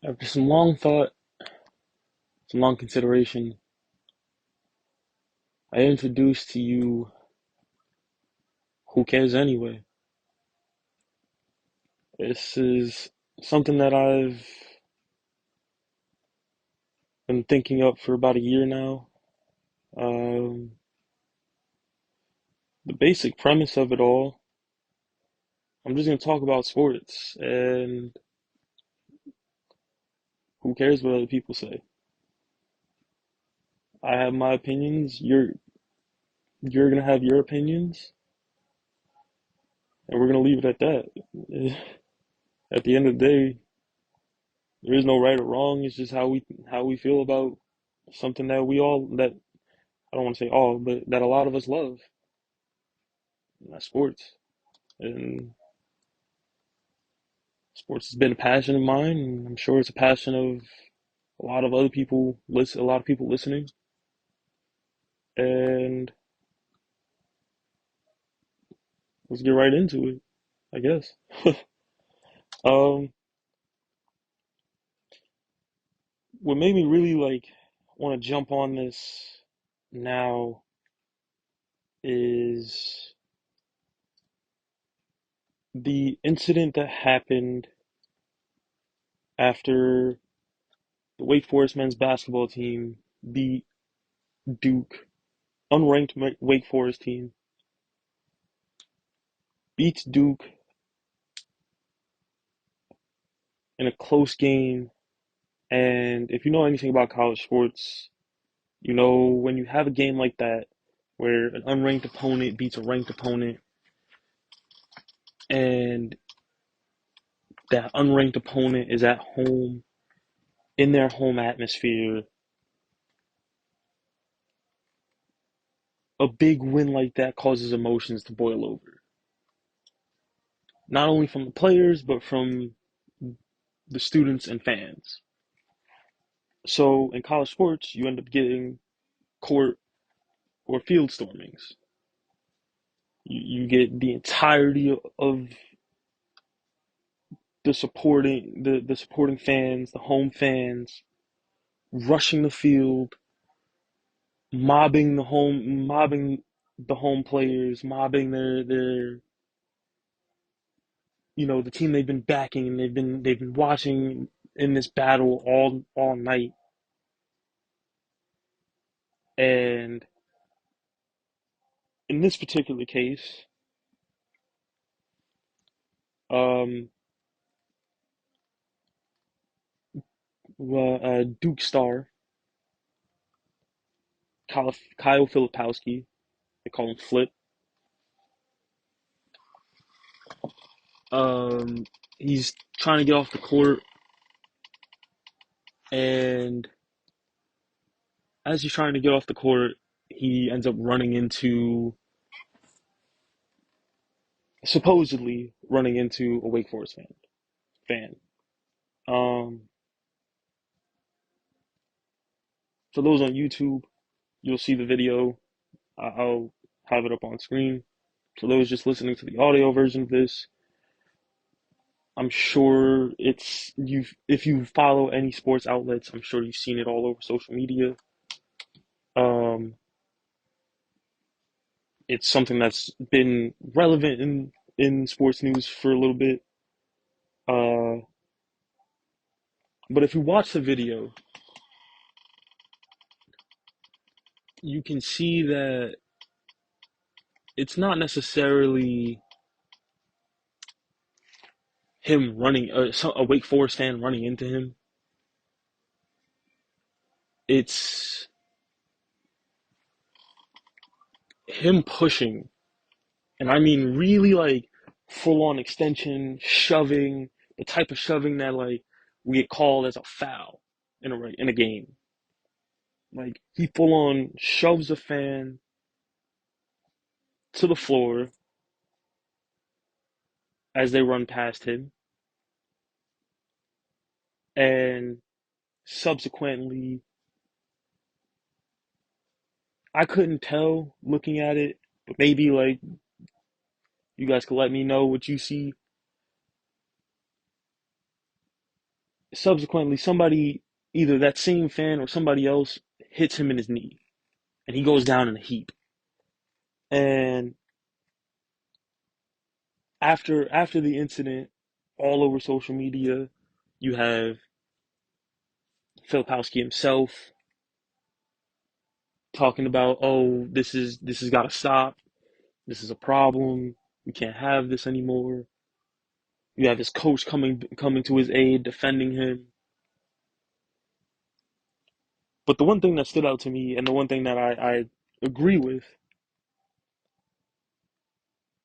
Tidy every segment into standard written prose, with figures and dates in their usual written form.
After some long thought, some long consideration, I introduce to you Who Cares Anyway. This is something that I've been thinking up for about a year now. Um, the basic premise of it all, I'm just going to talk about sports and who cares what other people say. I have my opinions, you're going to have your opinions, and we're going to leave it at that. At the end of the day, there is no right or wrong. It's just how we feel about something that I don't want to say all, but that a lot of us love, and that's sports. And sports has been a passion of mine, and I'm sure it's a passion of a lot of other people. A lot of people listening, and let's get right into it, I guess. um, what made me really want to jump on this now is the incident that happened after the Wake Forest men's basketball team beat Duke, unranked Wake Forest team, beats Duke in a close game. And if you know anything about college sports, you know when you have a game like that where an unranked opponent beats a ranked opponent and that unranked opponent is at home in their home atmosphere, a big win like that causes emotions to boil over. Not only from the players, but from the students and fans. So in college sports, you end up getting court or field stormings. You get the entirety of the supporting fans, the home fans, rushing the field, mobbing the home players, mobbing their the team they've been backing and they've been watching in this battle all night. And in this particular case, um, Duke star Kyle Filipowski, they call him Flip. Um, he's trying to get off the court, and as he's trying to get off the court, he ends up supposedly running into a Wake Forest fan. Um, for those on YouTube, you'll see the video. I'll have it up on screen. For those just listening to the audio version of this, I'm sure if you follow any sports outlets, I'm sure you've seen it all over social media. Um, it's something that's been relevant in sports news for a little bit. Uh, but if you watch the video, you can see that it's not necessarily him running, a Wake Forest fan running into him. It's him pushing, and I mean really full on extension, shoving, the type of shoving that we get called as a foul in a game. Like he full on shoves a fan to the floor as they run past him, and subsequently, I couldn't tell looking at it, but maybe you guys could let me know what you see. subsequently somebody, either that same fan or somebody else, hits him in his knee, and he goes down in a heap. And after the incident, all over social media, you have Filipowski himself talking about, oh, this has got to stop. This is a problem. We can't have this anymore. You have his coach coming to his aid, defending him. But the one thing that stood out to me, and the one thing that I agree with,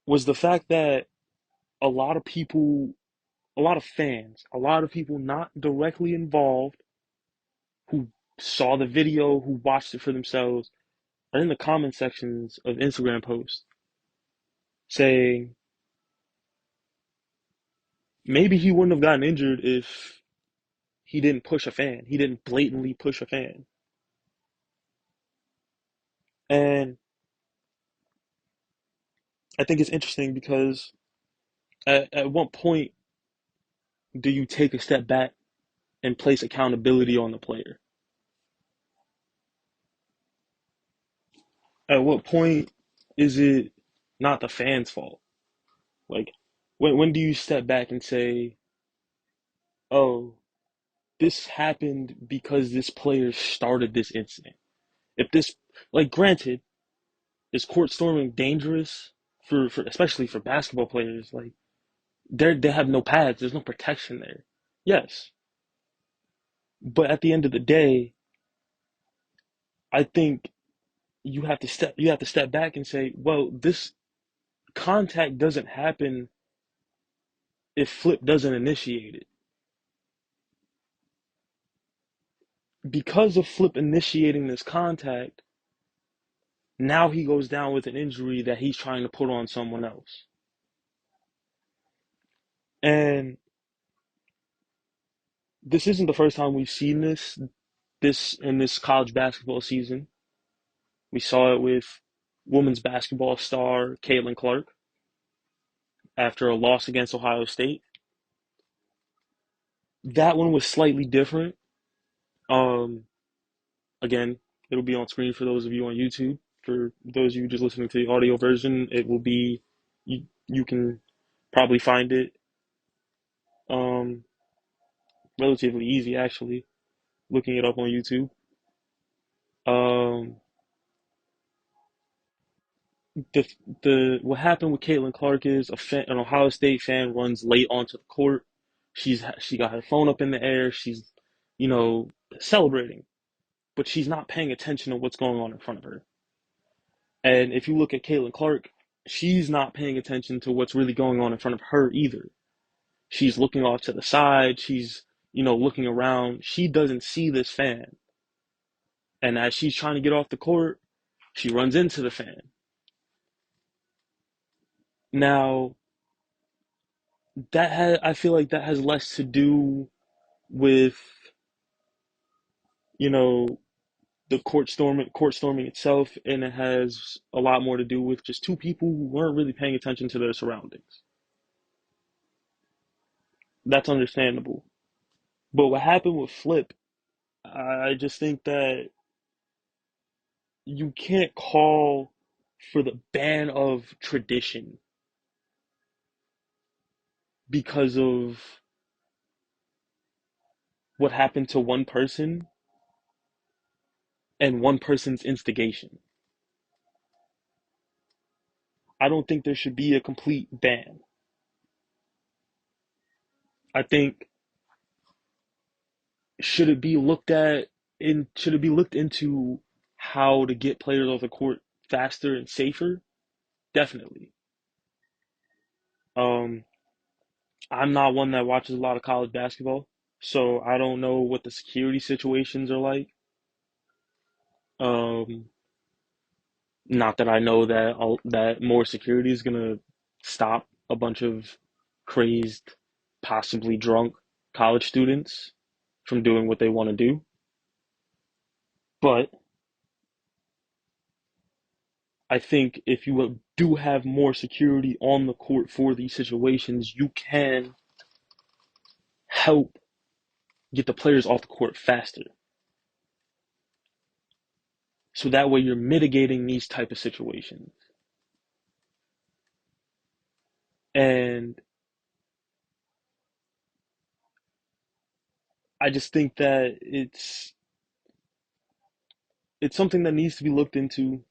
was the fact that a lot of people, a lot of fans, a lot of people not directly involved, who saw the video, who watched it for themselves, are in the comment sections of Instagram posts saying maybe he wouldn't have gotten injured if he didn't push a fan. He didn't blatantly push a fan. And I think it's interesting because at what point do you take a step back and place accountability on the player? At what point is it not the fans' fault? Like, when do you step back and say, oh, this happened because this player started this incident? If this, like, granted, is court storming dangerous for especially for basketball players? Like, they have no pads, there's no protection there. Yes, but at the end of the day, I think you have to step back and say, well, this contact doesn't happen if Flip doesn't initiate it. Because of Flip initiating this contact, now he goes down with an injury that he's trying to put on someone else. And this isn't the first time we've seen this in this college basketball season. We saw it with women's basketball star Caitlin Clark after a loss against Ohio State. That one was slightly different. Um, Again, it'll be on screen for those of you on YouTube. For those of you just listening to the audio version, it will be you can probably find it um, relatively easy actually, looking it up on YouTube. Um, the the what happened with Caitlin Clark is an Ohio State fan runs late onto the court. She got her phone up in the air. She's, you know, celebrating, but she's not paying attention to what's going on in front of her. And if you look at Caitlin Clark, she's not paying attention to what's really going on in front of her either. She's looking off to the side. She's, looking around. She doesn't see this fan. And as she's trying to get off the court, she runs into the fan. Now, I feel like that has less to do with, you know, the court storming itself, and it has a lot more to do with just two people who weren't really paying attention to their surroundings. That's understandable. But what happened with Flip, I just think that you can't call for the ban of tradition because of what happened to one person and one person's instigation. I don't think there should be a complete ban. I think should it be looked at should it be looked into how to get players off the court faster and safer? Definitely. Um, I'm not one that watches a lot of college basketball, so I don't know what the security situations are like. Um, Not that I know that more security is gonna stop a bunch of crazed, possibly drunk college students from doing what they want to do. But I think if you do have more security on the court for these situations, you can help get the players off the court faster. So that way you're mitigating these type of situations. And I just think that it's something that needs to be looked into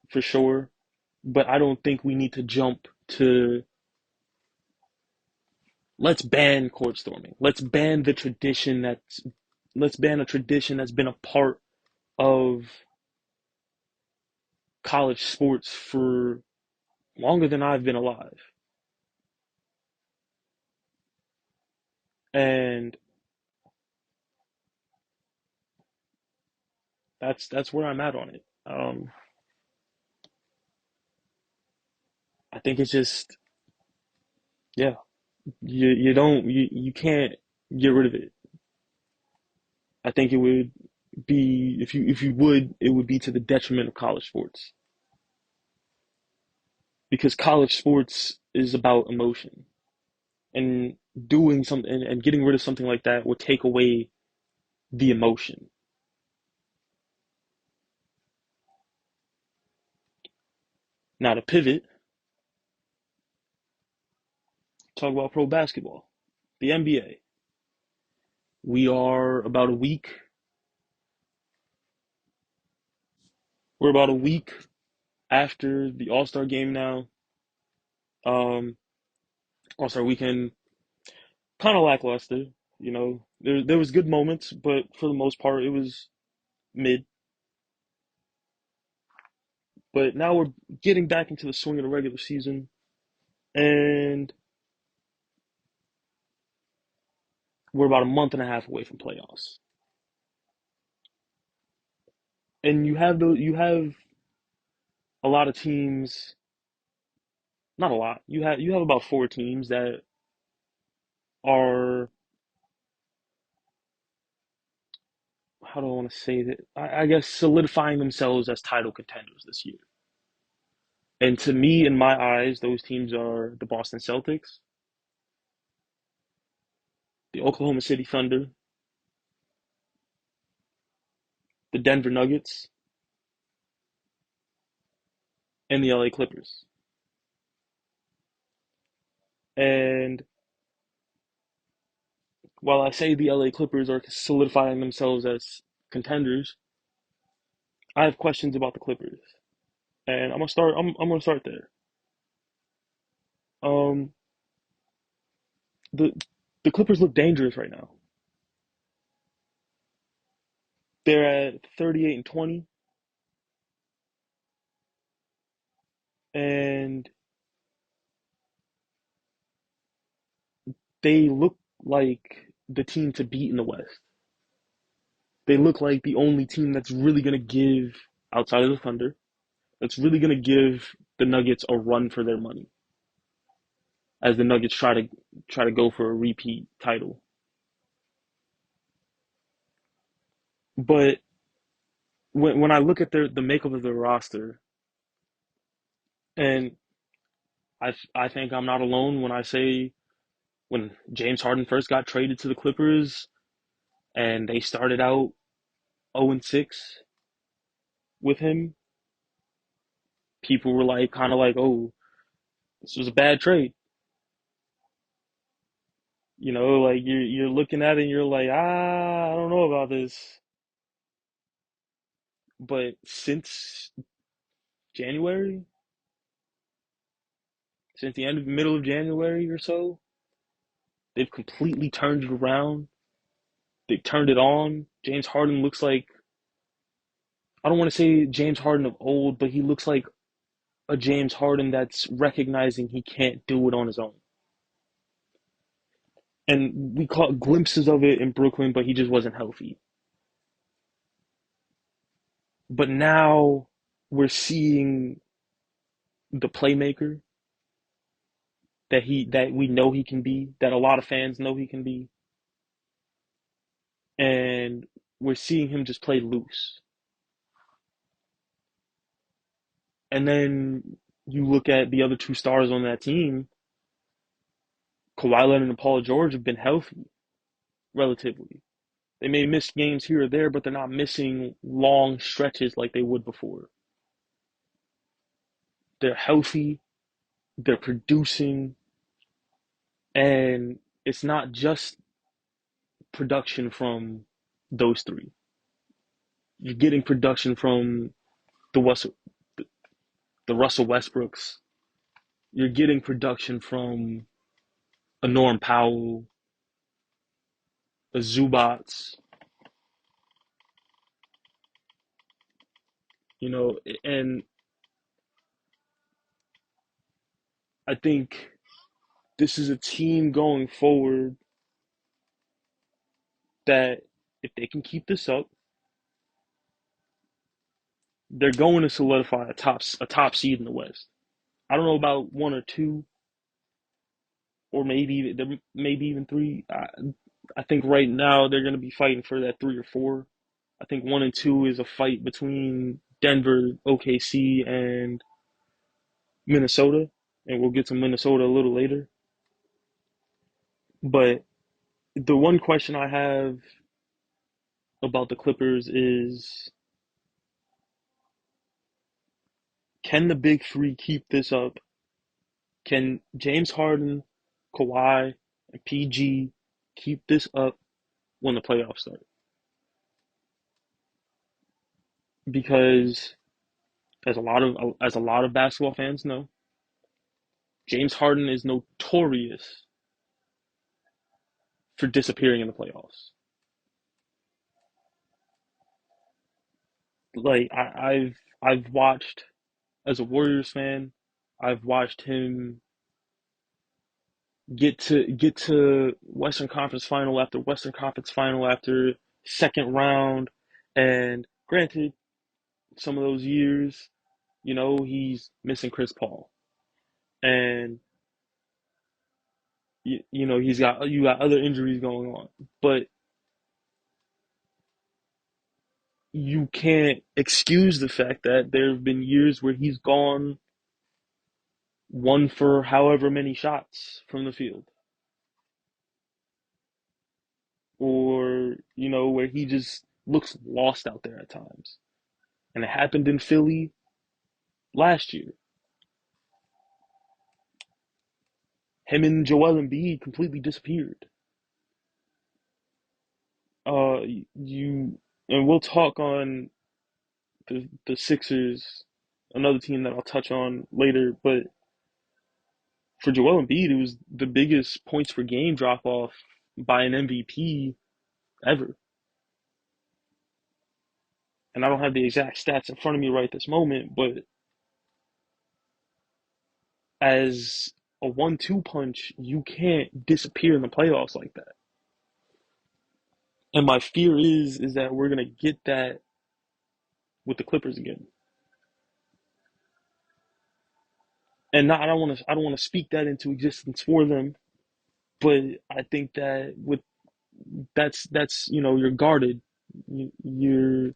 for sure, but I don't think we need to jump to let's ban court storming. Let's ban a tradition that's been a part of college sports for longer than I've been alive. And that's where I'm at on it. I think it's just yeah, you can't get rid of it. I think it would be if you would it would be to the detriment of college sports because college sports is about emotion and doing something and getting rid of something like that would take away the emotion. Now to pivot, talk about pro basketball, the NBA. We are about a week. We're about a week after the All Star game now. Um, All Star weekend kind of lackluster. You know, there was good moments, but for the most part, it was mid. But now we're getting back into the swing of the regular season, and we're about a month and a half away from playoffs. And you have a lot of teams, not a lot. You have about four teams that are how do I want to say that? I guess solidifying themselves as title contenders this year. And to me, in my eyes, those teams are the Boston Celtics, the Oklahoma City Thunder, the Denver Nuggets, and the LA Clippers. And while I say the LA Clippers are solidifying themselves as contenders, I have questions about the Clippers. And I'm gonna start there. Um the the Clippers look dangerous right now. They're at 38-20 and they look like the team to beat in the West. They look like the only team that's really going to give, outside of the Thunder, that's really going to give the Nuggets a run for their money as the Nuggets try to go for a repeat title. But when I look at the makeup of their roster, and I think I'm not alone when I say when James Harden first got traded to the Clippers and they started out 0-6 with him, people were like kind of like, oh, this was a bad trade. You know, like you're looking at it and you're like, I don't know about this. But since January, since the end of middle of January or so, they've completely turned it around. They've turned it on. James Harden looks like I don't want to say James Harden of old, but he looks like a James Harden that's recognizing he can't do it on his own. And we caught glimpses of it in Brooklyn, but he just wasn't healthy. But now we're seeing the playmaker that we know he can be, that a lot of fans know he can be, and we're seeing him just play loose. And then you look at the other two stars on that team, Kawhi Leonard and Paul George have been healthy relatively. They may miss games here or there, but they're not missing long stretches like they would before. They're healthy, they're producing, and it's not just production from those three. You're getting production from the Russell, the Russell Westbrooks. You're getting production from a Norm Powell, a Zubats, you know, and I think this is a team going forward that if they can keep this up, they're going to solidify a top seed in the West. I don't know about one or two, or maybe even three. I think right now they're going to be fighting for that 3 or 4. I think 1 and 2 is a fight between Denver, OKC, and Minnesota, and we'll get to Minnesota a little later. But the one question I have about the Clippers is, can the big three keep this up? Can James Harden, Kawhi, and PG keep this up when the playoffs start? Because as a lot of basketball fans know, James Harden is notorious for disappearing in the playoffs. Like I've watched as a Warriors fan, I've watched him get to Western Conference final after Western Conference final after second round, and granted, some of those years, he's missing Chris Paul, and you got other injuries going on, but you can't excuse the fact that there have been years where he's gone one for however many shots from the field, or where he just looks lost out there at times. And it happened in Philly last year. Him and Joel Embiid completely disappeared. You and we'll talk on the Sixers, another team that I'll touch on later. But for Joel Embiid, it was the biggest points per game drop off by an MVP ever. And I don't have the exact stats in front of me right this moment, but as a 1-2 punch, you can't disappear in the playoffs like that. And my fear is that we're gonna get that with the Clippers again. And not, I don't want to speak that into existence for them, but I think that with that's you're guarded, you're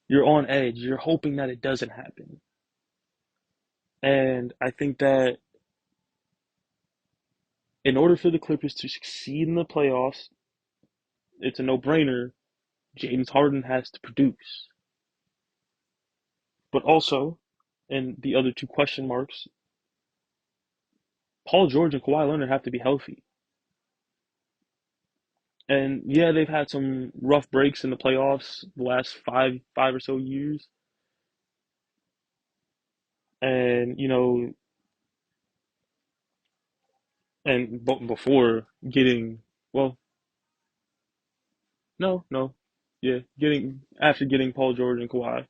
you're on edge, you're hoping that it doesn't happen. And I think that in order for the Clippers to succeed in the playoffs, it's a no-brainer. James Harden has to produce. But also, and the other two question marks, Paul George and Kawhi Leonard have to be healthy. And yeah, they've had some rough breaks in the playoffs the last five or so years. And and before getting, well, no, no, yeah, getting after getting Paul George and Kawhi,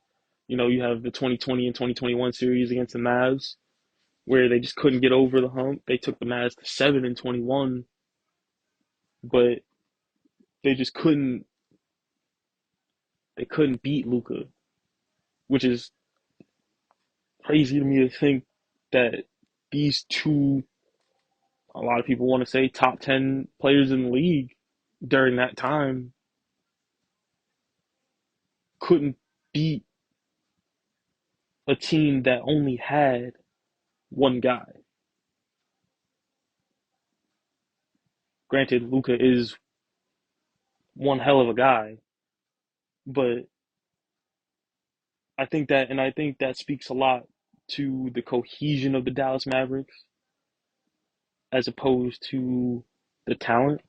you have the 2020 and 2021 series against the Mavs where they just couldn't get over the hump. They took the Mavs to 7 and 21, but they just couldn't. They couldn't beat Luka, which is crazy to me to think that these two, a lot of people want to say top 10 players in the league during that time, couldn't beat a team that only had one guy. Granted, Luka is one hell of a guy. But I think that speaks a lot to the cohesion of the Dallas Mavericks as opposed to the talent.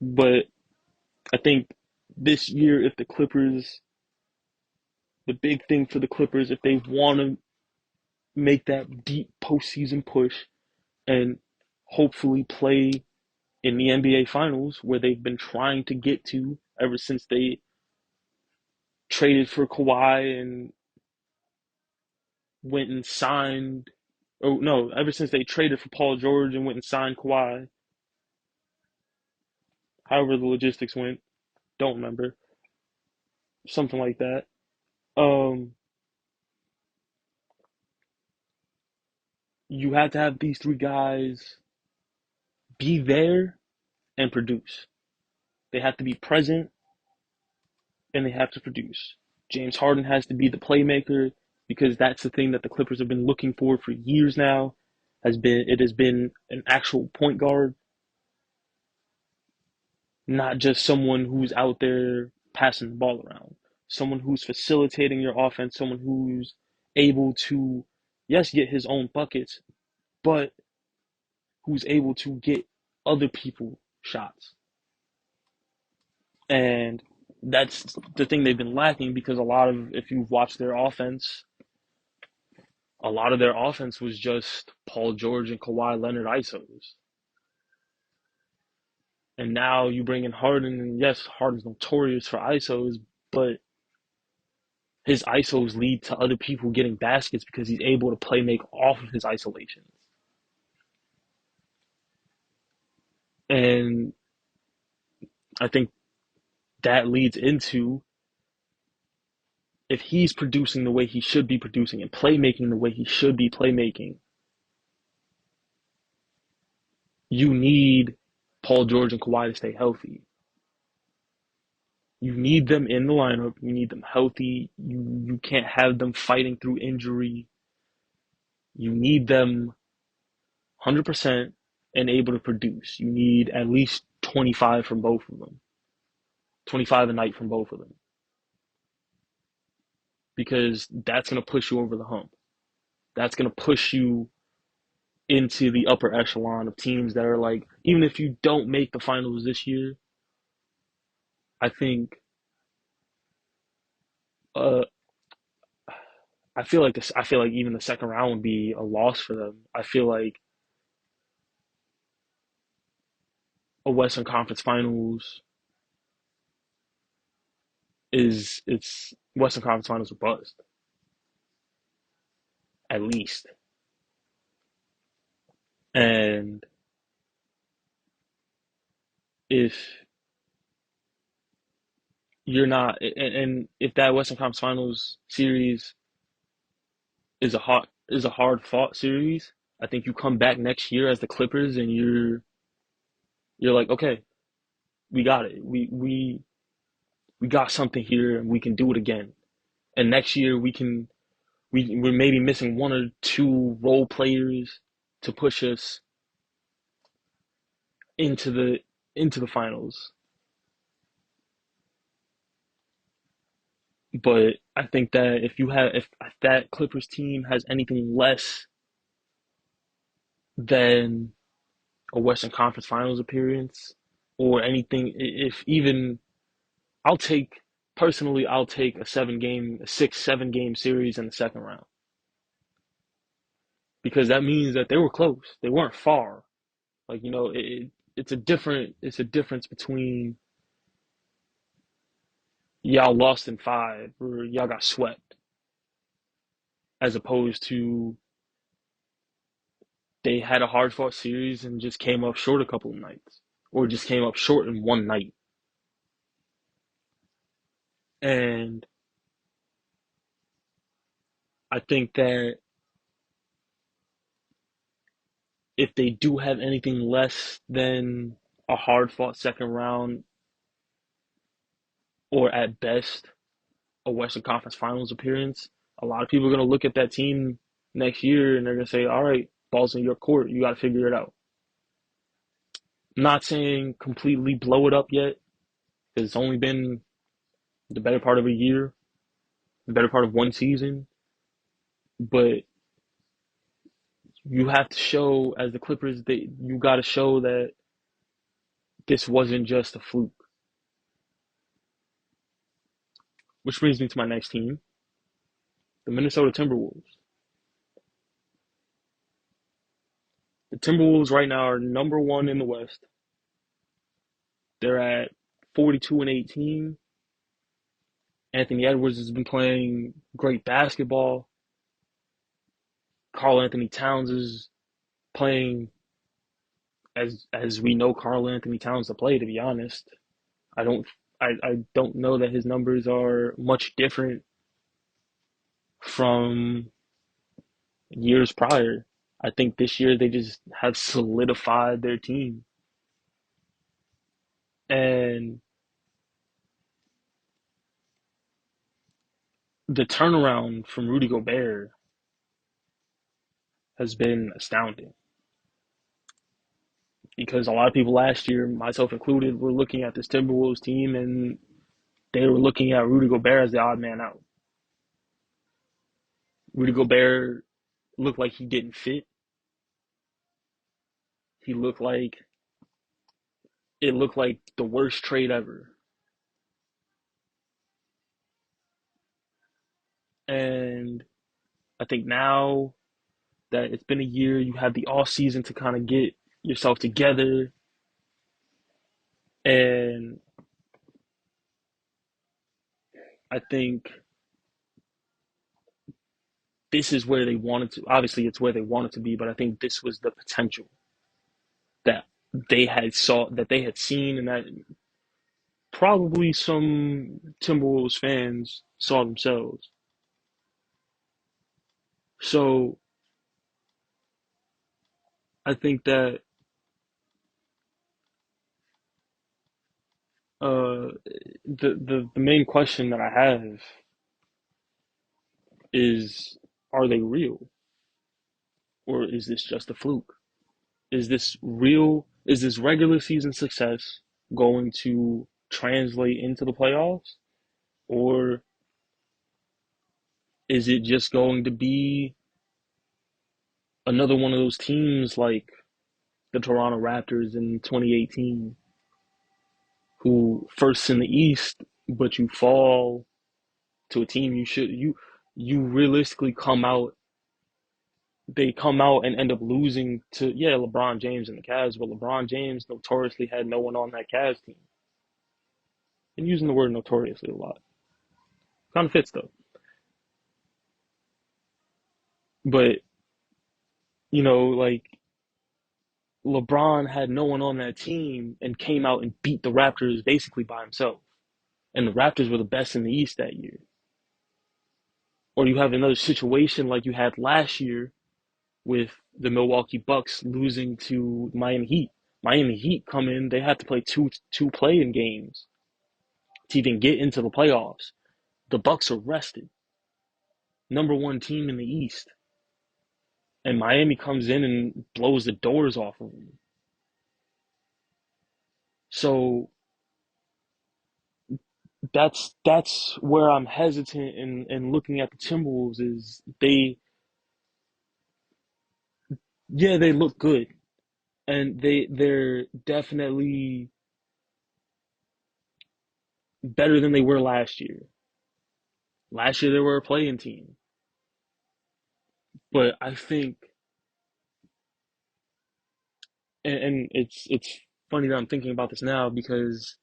But I think this year, if the Clippers, the big thing for the Clippers, if they want to make that deep postseason push and hopefully play in the NBA Finals, where they've been trying to get to ever since they traded for Kawhi and went and signed. Oh no, ever since they traded for Paul George and went and signed Kawhi. However the logistics went, don't remember. Something like that. Um, you had to have these three guys be there and produce. They have to be present and they have to produce. James Harden has to be the playmaker because that's the thing that the Clippers have been looking for years now. It has been an actual point guard, not just someone who's out there passing the ball around. Someone who's facilitating your offense, someone who's able to, yes, get his own buckets, but who's able to get other people shots. And that's the thing they've been lacking because if you've watched their offense, a lot of their offense was just Paul George and Kawhi Leonard ISOs. And now you bring in Harden, and yes, Harden's notorious for ISOs, but his ISOs lead to other people getting baskets because he's able to play make off of his isolations. And I think that leads into if he's producing the way he should be producing and playmaking the way he should be playmaking, you need Paul George and Kawhi to stay healthy. You need them in the lineup. You need them healthy. You can't have them fighting through injury. You need them 100% and able to produce. You need at least 25 from both of them. 25 a night from both of them. Because that's going to push you over the hump. That's going to push you into the upper echelon of teams that are like, even if you don't make the finals this year, I think uh, I feel like even the second round would be a loss for them. I feel like a Western Conference Finals it's Western Conference Finals or bust, at least. And if you're not and if that Western Conference Finals series is a hard fought series, I think you come back next year as the Clippers and you're like, okay, we got it. We got something here and we can do it again. And next year we're maybe missing one or two role players to push us into the finals. But I think that if that Clippers team has anything less than a Western Conference Finals appearance or anything, if even I'll take I'll take a 6, 7 game series in the second round because that means that they were close. They weren't far. Like it's a difference between y'all lost in five or y'all got swept as opposed to they had a hard fought series and just came up short a couple of nights or just came up short in one night. And I think that if they do have anything less than a hard fought second round or at best a Western Conference Finals appearance, a lot of people are going to look at that team next year and they're going to say, all right, ball's in your court. You got to figure it out. I'm not saying completely blow it up yet because it's only been the better part of a year, the better part of one season. But you have to show, as the Clippers, that you got to show that this wasn't just a fluke. Which brings me to my next team, the Minnesota Timberwolves. The Timberwolves right now are number one in the West. They're at 42 and 18. Anthony Edwards has been playing great basketball. Karl Anthony Towns is playing as we know Karl Anthony Towns to play, to be honest. I don't I don't know that his numbers are much different from years prior. I think this year they just have solidified their team. And the turnaround from Rudy Gobert has been astounding because a lot of people last year, myself included, were looking at this Timberwolves team and they were looking at Rudy Gobert as the odd man out. Rudy Gobert looked like he didn't fit. He looked like it looked like the worst trade ever. And I think now that it's been a year, you have the off season to kind of get yourself together. And I think this is where they wanted to. Obviously, it's where they wanted to be, but I think this was the potential that they had seen, and that probably some Timberwolves fans saw themselves. So I think that uh, the main question that I have is, are they real, or is this just a fluke? Is this real? Is this regular season success going to translate into the playoffs, or is it just going to be another one of those teams like the Toronto Raptors in 2018, who first in the East, but you fall to a team you realistically come out. They come out and end up losing to, yeah, LeBron James and the Cavs, but LeBron James notoriously had no one on that Cavs team. And using the word notoriously a lot, kind of fits though. But like LeBron had no one on that team and came out and beat the Raptors basically by himself. And the Raptors were the best in the East that year. Or you have another situation like you had last year with the Milwaukee Bucks losing to Miami Heat. Miami Heat come in, they had to play two play-in games to even get into the playoffs. The Bucks are rested, number one team in the East, and Miami comes in and blows the doors off of them. So that's where I'm hesitant in looking at the Timberwolves is they look good and they're definitely better than they were last year. Last year they were a playing team, but I think and it's funny that I'm thinking about this now because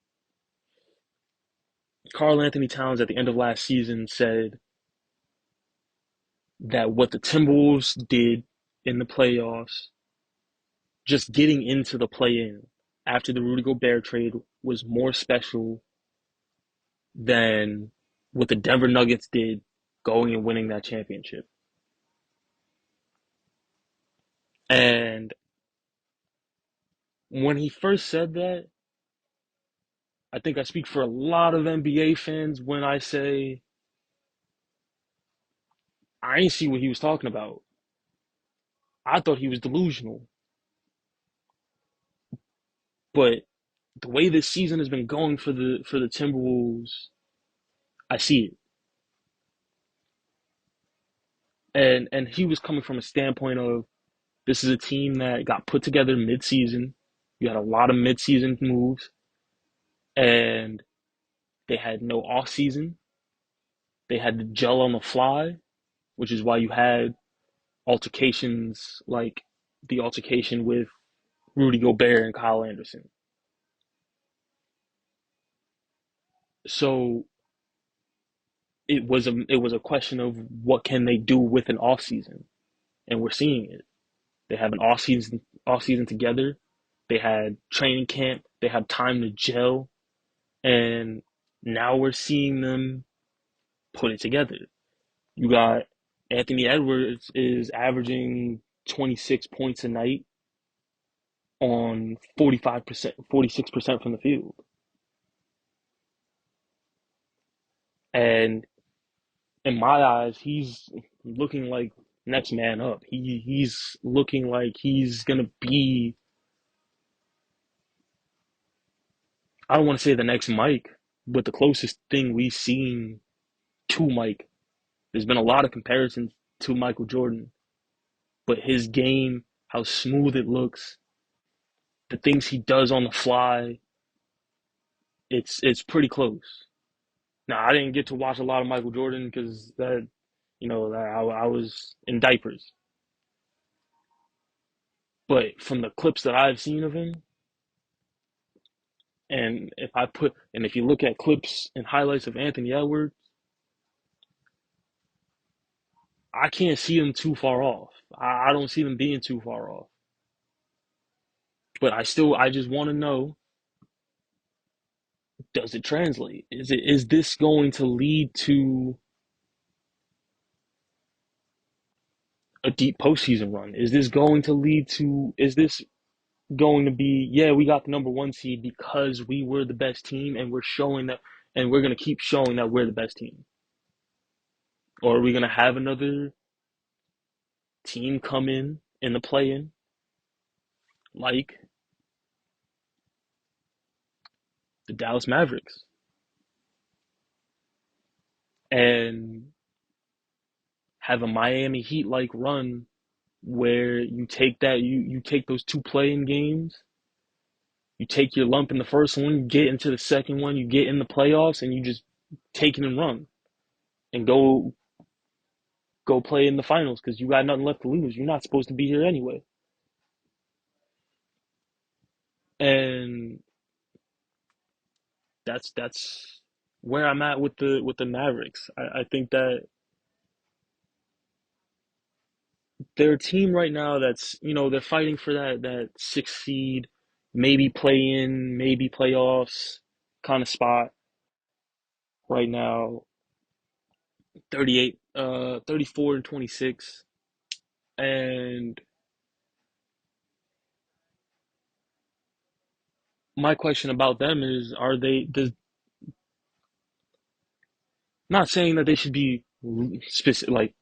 Karl Anthony Towns at the end of last season said that what the Timberwolves did in the playoffs, just getting into the play-in after the Rudy Gobert trade was more special than what the Denver Nuggets did going and winning that championship. And when he first said that, I think I speak for a lot of NBA fans when I say I ain't see what he was talking about. I thought he was delusional. But The way this season has been going for the Timberwolves, I see it. And he was coming from a standpoint of this is a team that got put together mid-season. You had a lot of mid-season moves, and they had no off-season. They had to gel on the fly, which is why you had altercations like the altercation with Rudy Gobert and Kyle Anderson. So it was a question of what can they do with an off season, and we're seeing it. They have an off season together. They had training camp. They had time to gel, and now we're seeing them put it together. You got Anthony Edwards is averaging 26 points a night on 45%, 46% from the field. And in my eyes, he's looking like next man up. He's looking like he's gonna be. I don't want to say the next Mike, but the closest thing we've seen to Mike. There's been a lot of comparisons to Michael Jordan, but his game, how smooth it looks, the things he does on the fly, it's pretty close. Now, I didn't get to watch a lot of Michael Jordan because I was in diapers. But from the clips that I've seen of him, and if you look at clips and highlights of Anthony Edwards, I can't see him too far off. I don't see them being too far off. But I just want to know, does it translate? Is this going to lead to a deep postseason run? Is this going to be, yeah, we got the number one seed because we were the best team and we're showing that, and we're going to keep showing that we're the best team? Or are we going to have another team come in the play in, like the Dallas Mavericks, and have a Miami Heat like run where you take those two play-in games, you take your lump in the first one, you get into the second one, you get in the playoffs, and you just take it and run and go play in the finals because you got nothing left to lose. You're not supposed to be here anyway. And that's where I'm at with the Mavericks. I think that they're a team right now that's, they're fighting for that sixth seed, maybe play in, maybe playoffs kind of spot right now. 38, 34 and 26. And my question about them is, not saying that they should be specific, like,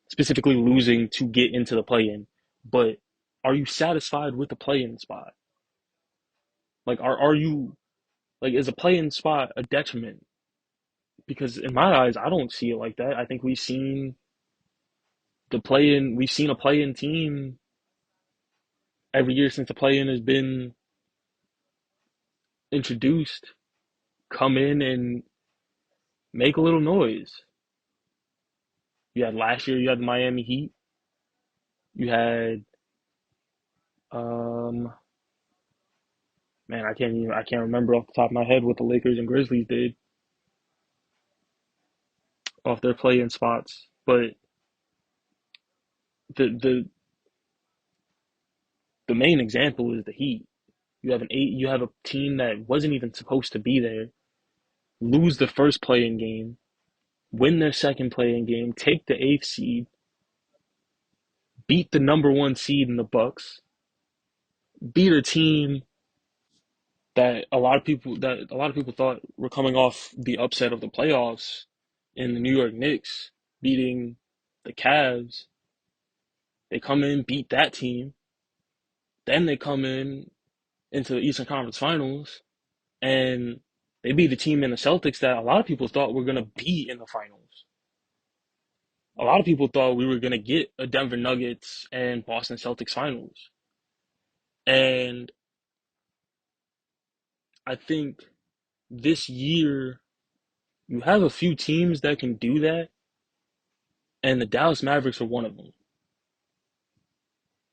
specifically losing to get into the play-in, but are you satisfied with the play-in spot? Like, are you like, is a play-in spot a detriment? Because in my eyes, I don't see it like that. I think we've seen a play-in team every year since the play-in has been introduced, come in and make a little noise. You had last year, you had the Miami Heat, you had um man, I can't remember off the top of my head what the Lakers and Grizzlies did off their play-in spots, but the the main example is the Heat. You have a team that wasn't even supposed to be there, lose the first play-in game, win their second play-in game, take the eighth seed, beat the number one seed in the Bucks, beat a team that a lot of people thought were coming off the upset of the playoffs in the New York Knicks beating the Cavs. They come in, beat that team, then they come in into the Eastern Conference Finals, and they beat the team in the Celtics that a lot of people thought were gonna be in the finals. A lot of people thought we were gonna get a Denver Nuggets and Boston Celtics finals. And I think this year you have a few teams that can do that, and the Dallas Mavericks are one of them.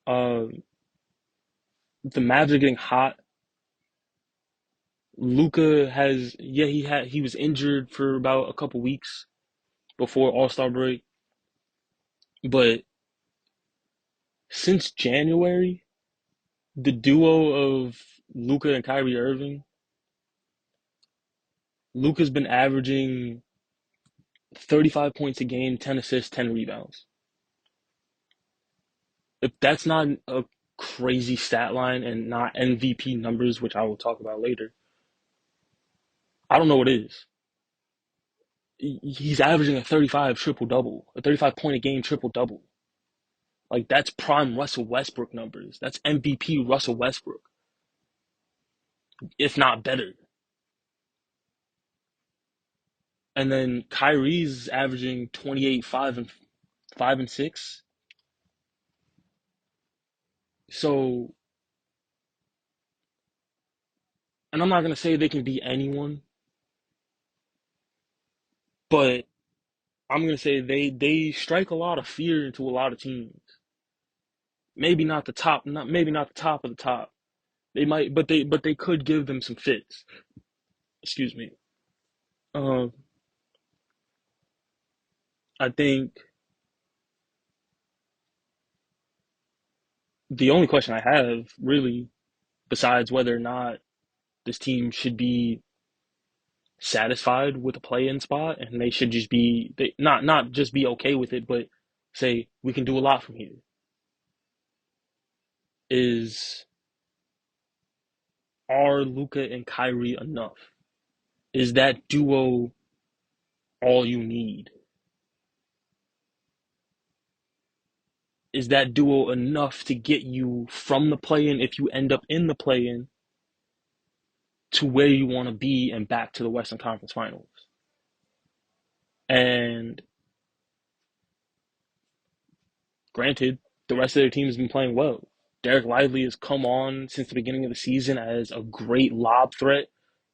Um, the Mavs are getting hot. Luca has, yeah, he was injured for about a couple weeks before All-Star break, but since January, the duo of Luca and Kyrie Irving, Luca's been averaging 35 points a game, 10 assists, 10 rebounds. If that's not a crazy stat line and not MVP numbers, which I will talk about later, I don't know what is. He's averaging a 35 triple double, a 35 point a game triple double. Like that's prime Russell Westbrook numbers. That's MVP Russell Westbrook, if not better. And then Kyrie's averaging 28, 5 and 6. So, and I'm not gonna say they can beat anyone, but I'm gonna say they strike a lot of fear into a lot of teams. Maybe not the top, not maybe not the top of the top. They might, but they could give them some fits. Excuse me. Um, I think the only question I have really, besides whether or not this team should be satisfied with a play-in spot and they should just be they not just be okay with it, but say we can do a lot from here, is are Luca and Kyrie enough? Is that duo all you need? Is that duo enough to get you from the play-in, if you end up in the play-in, to where you want to be and back to the Western Conference Finals? And granted, the rest of their team has been playing well. Derek Lively has come on since the beginning of the season as a great lob threat,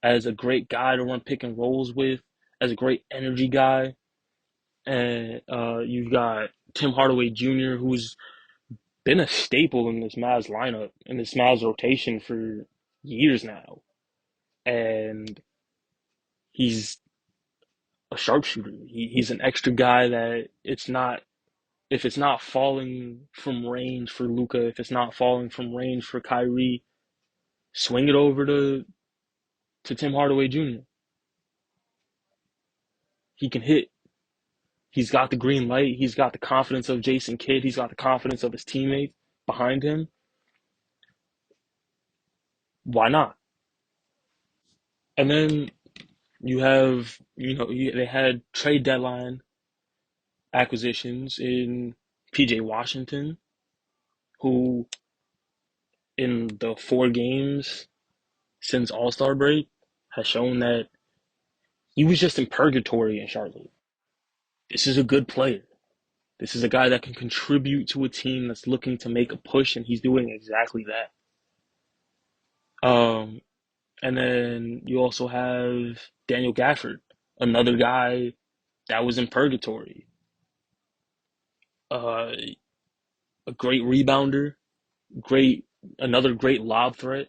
as a great guy to run pick and rolls with, as a great energy guy. And you've got Tim Hardaway Jr., who's been a staple in this Mavs lineup, in this Mavs rotation for years now. And he's a sharpshooter. He's an extra guy that it's not, if it's not falling from range for Luca, if it's not falling from range for Kyrie, swing it over to Tim Hardaway Jr. He can hit. He's got the green light. He's got the confidence of Jason Kidd. He's got the confidence of his teammates behind him. Why not? And then you have, they had trade deadline acquisitions in PJ Washington, who in the 4 games since All-Star break has shown that he was just in purgatory in Charlotte. This is a good player. This is a guy that can contribute to a team that's looking to make a push, and he's doing exactly that. Um, and then you also have Daniel Gafford, another guy that was in purgatory. Uh, a great rebounder, great another great lob threat,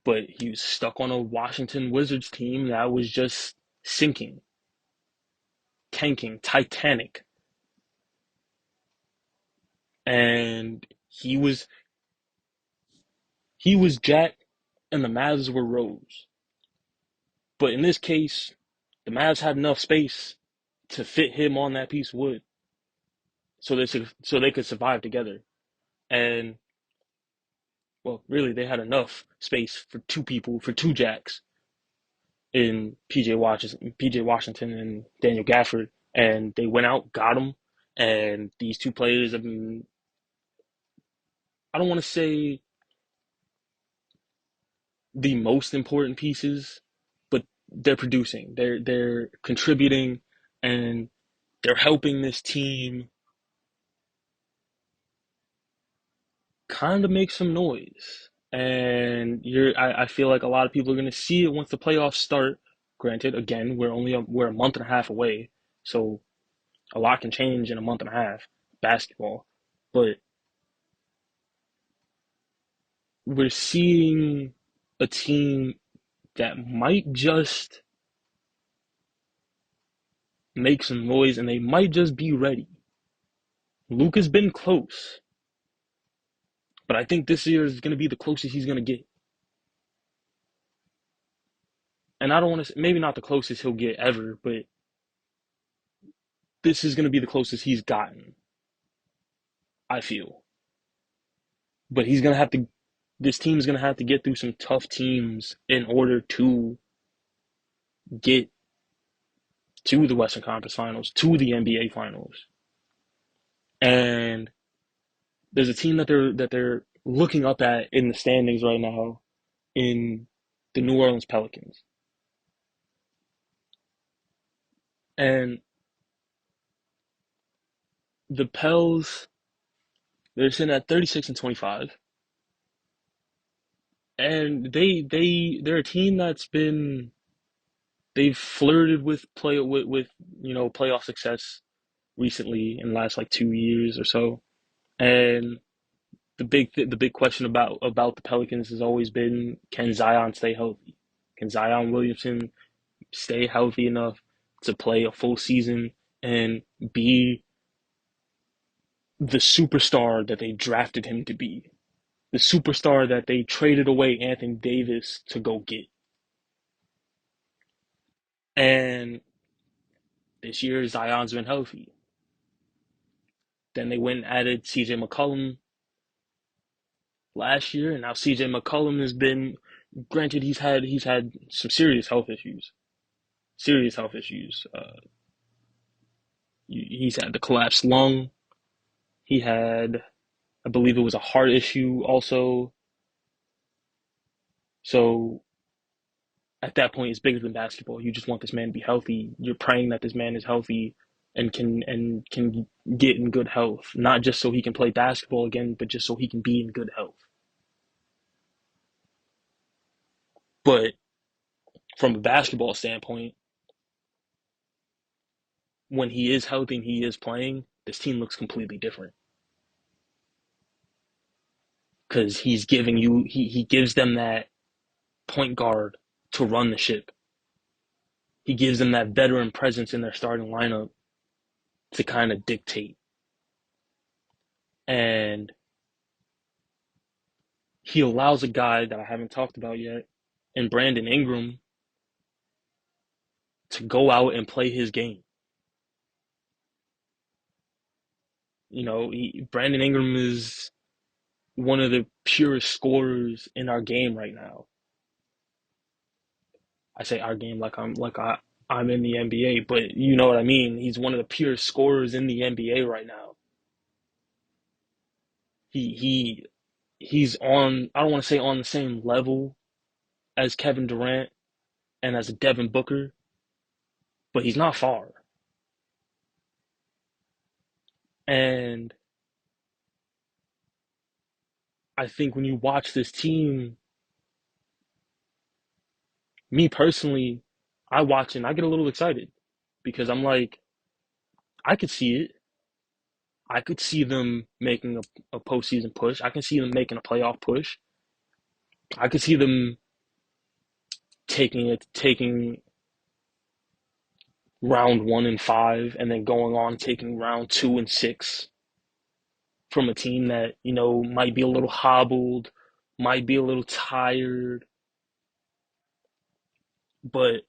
but he was stuck on a Washington Wizards team that was just sinking, tanking, Titanic, and he was Jack, and the Mavs were Rose. But in this case, the Mavs had enough space to fit him on that piece of wood, so they could survive together. And well, really, they had enough space for two people, for two Jacks in PJ Washington and Daniel Gafford, and they went out, got him. And these two players have been, I don't want to say the most important pieces, but they're producing. They're contributing and they're helping this team kind of make some noise. And I feel like a lot of people are going to see it once the playoffs start. Granted, again, we're a month and a half away, so a lot can change in a month and a half, basketball. But we're seeing a team that might just make some noise and they might just be ready. Luke has been close, but I think this year is going to be the closest he's going to get. And I don't want to say, maybe not the closest he'll get ever, but this is going to be the closest he's gotten, I feel. But he's going to have to, this team is going to have to get through some tough teams in order to get to the Western Conference Finals, to the NBA Finals. And there's a team that they're looking up at in the standings right now in the New Orleans Pelicans. And the Pels, they're sitting at 36 and 25. And they're a team that's been they've flirted with playoff success recently in the last like 2 years or so. And the big question about the Pelicans has always been, can Zion stay healthy? Can Zion Williamson stay healthy enough to play a full season and be the superstar that they drafted him to be? The superstar that they traded away Anthony Davis to go get. And this year Zion's been healthy. Then they went and added CJ McCollum last year, and now CJ McCollum has been, granted, he's had some serious health issues. Serious health issues. He's had the collapsed lung. He had, I believe it was a heart issue also. So at that point, it's bigger than basketball. You just want this man to be healthy. You're praying that this man is healthy and can get in good health, not just so he can play basketball again, but just so he can be in good health. But from a basketball standpoint, when he is healthy and he is playing, this team looks completely different because he gives them that point guard to run the ship. He gives them that veteran presence in their starting lineup to kind of dictate. And he allows a guy that I haven't talked about yet, and Brandon Ingram, to go out and play his game. Brandon Ingram is one of the purest scorers in our game right now. I say our game I'm in the NBA, but you know what I mean. He's one of the purest scorers in the NBA right now. He he's on, I don't want to say on the same level as Kevin Durant and as Devin Booker, but he's not far. And I think when you watch this team, me personally, I watch and I get a little excited because I'm like, I could see it. I could see them making a postseason push. I can see them making a playoff push. I could see them taking round 1 and 5 and then going on taking round 2 and 6 from a team that, might be a little hobbled, might be a little tired, but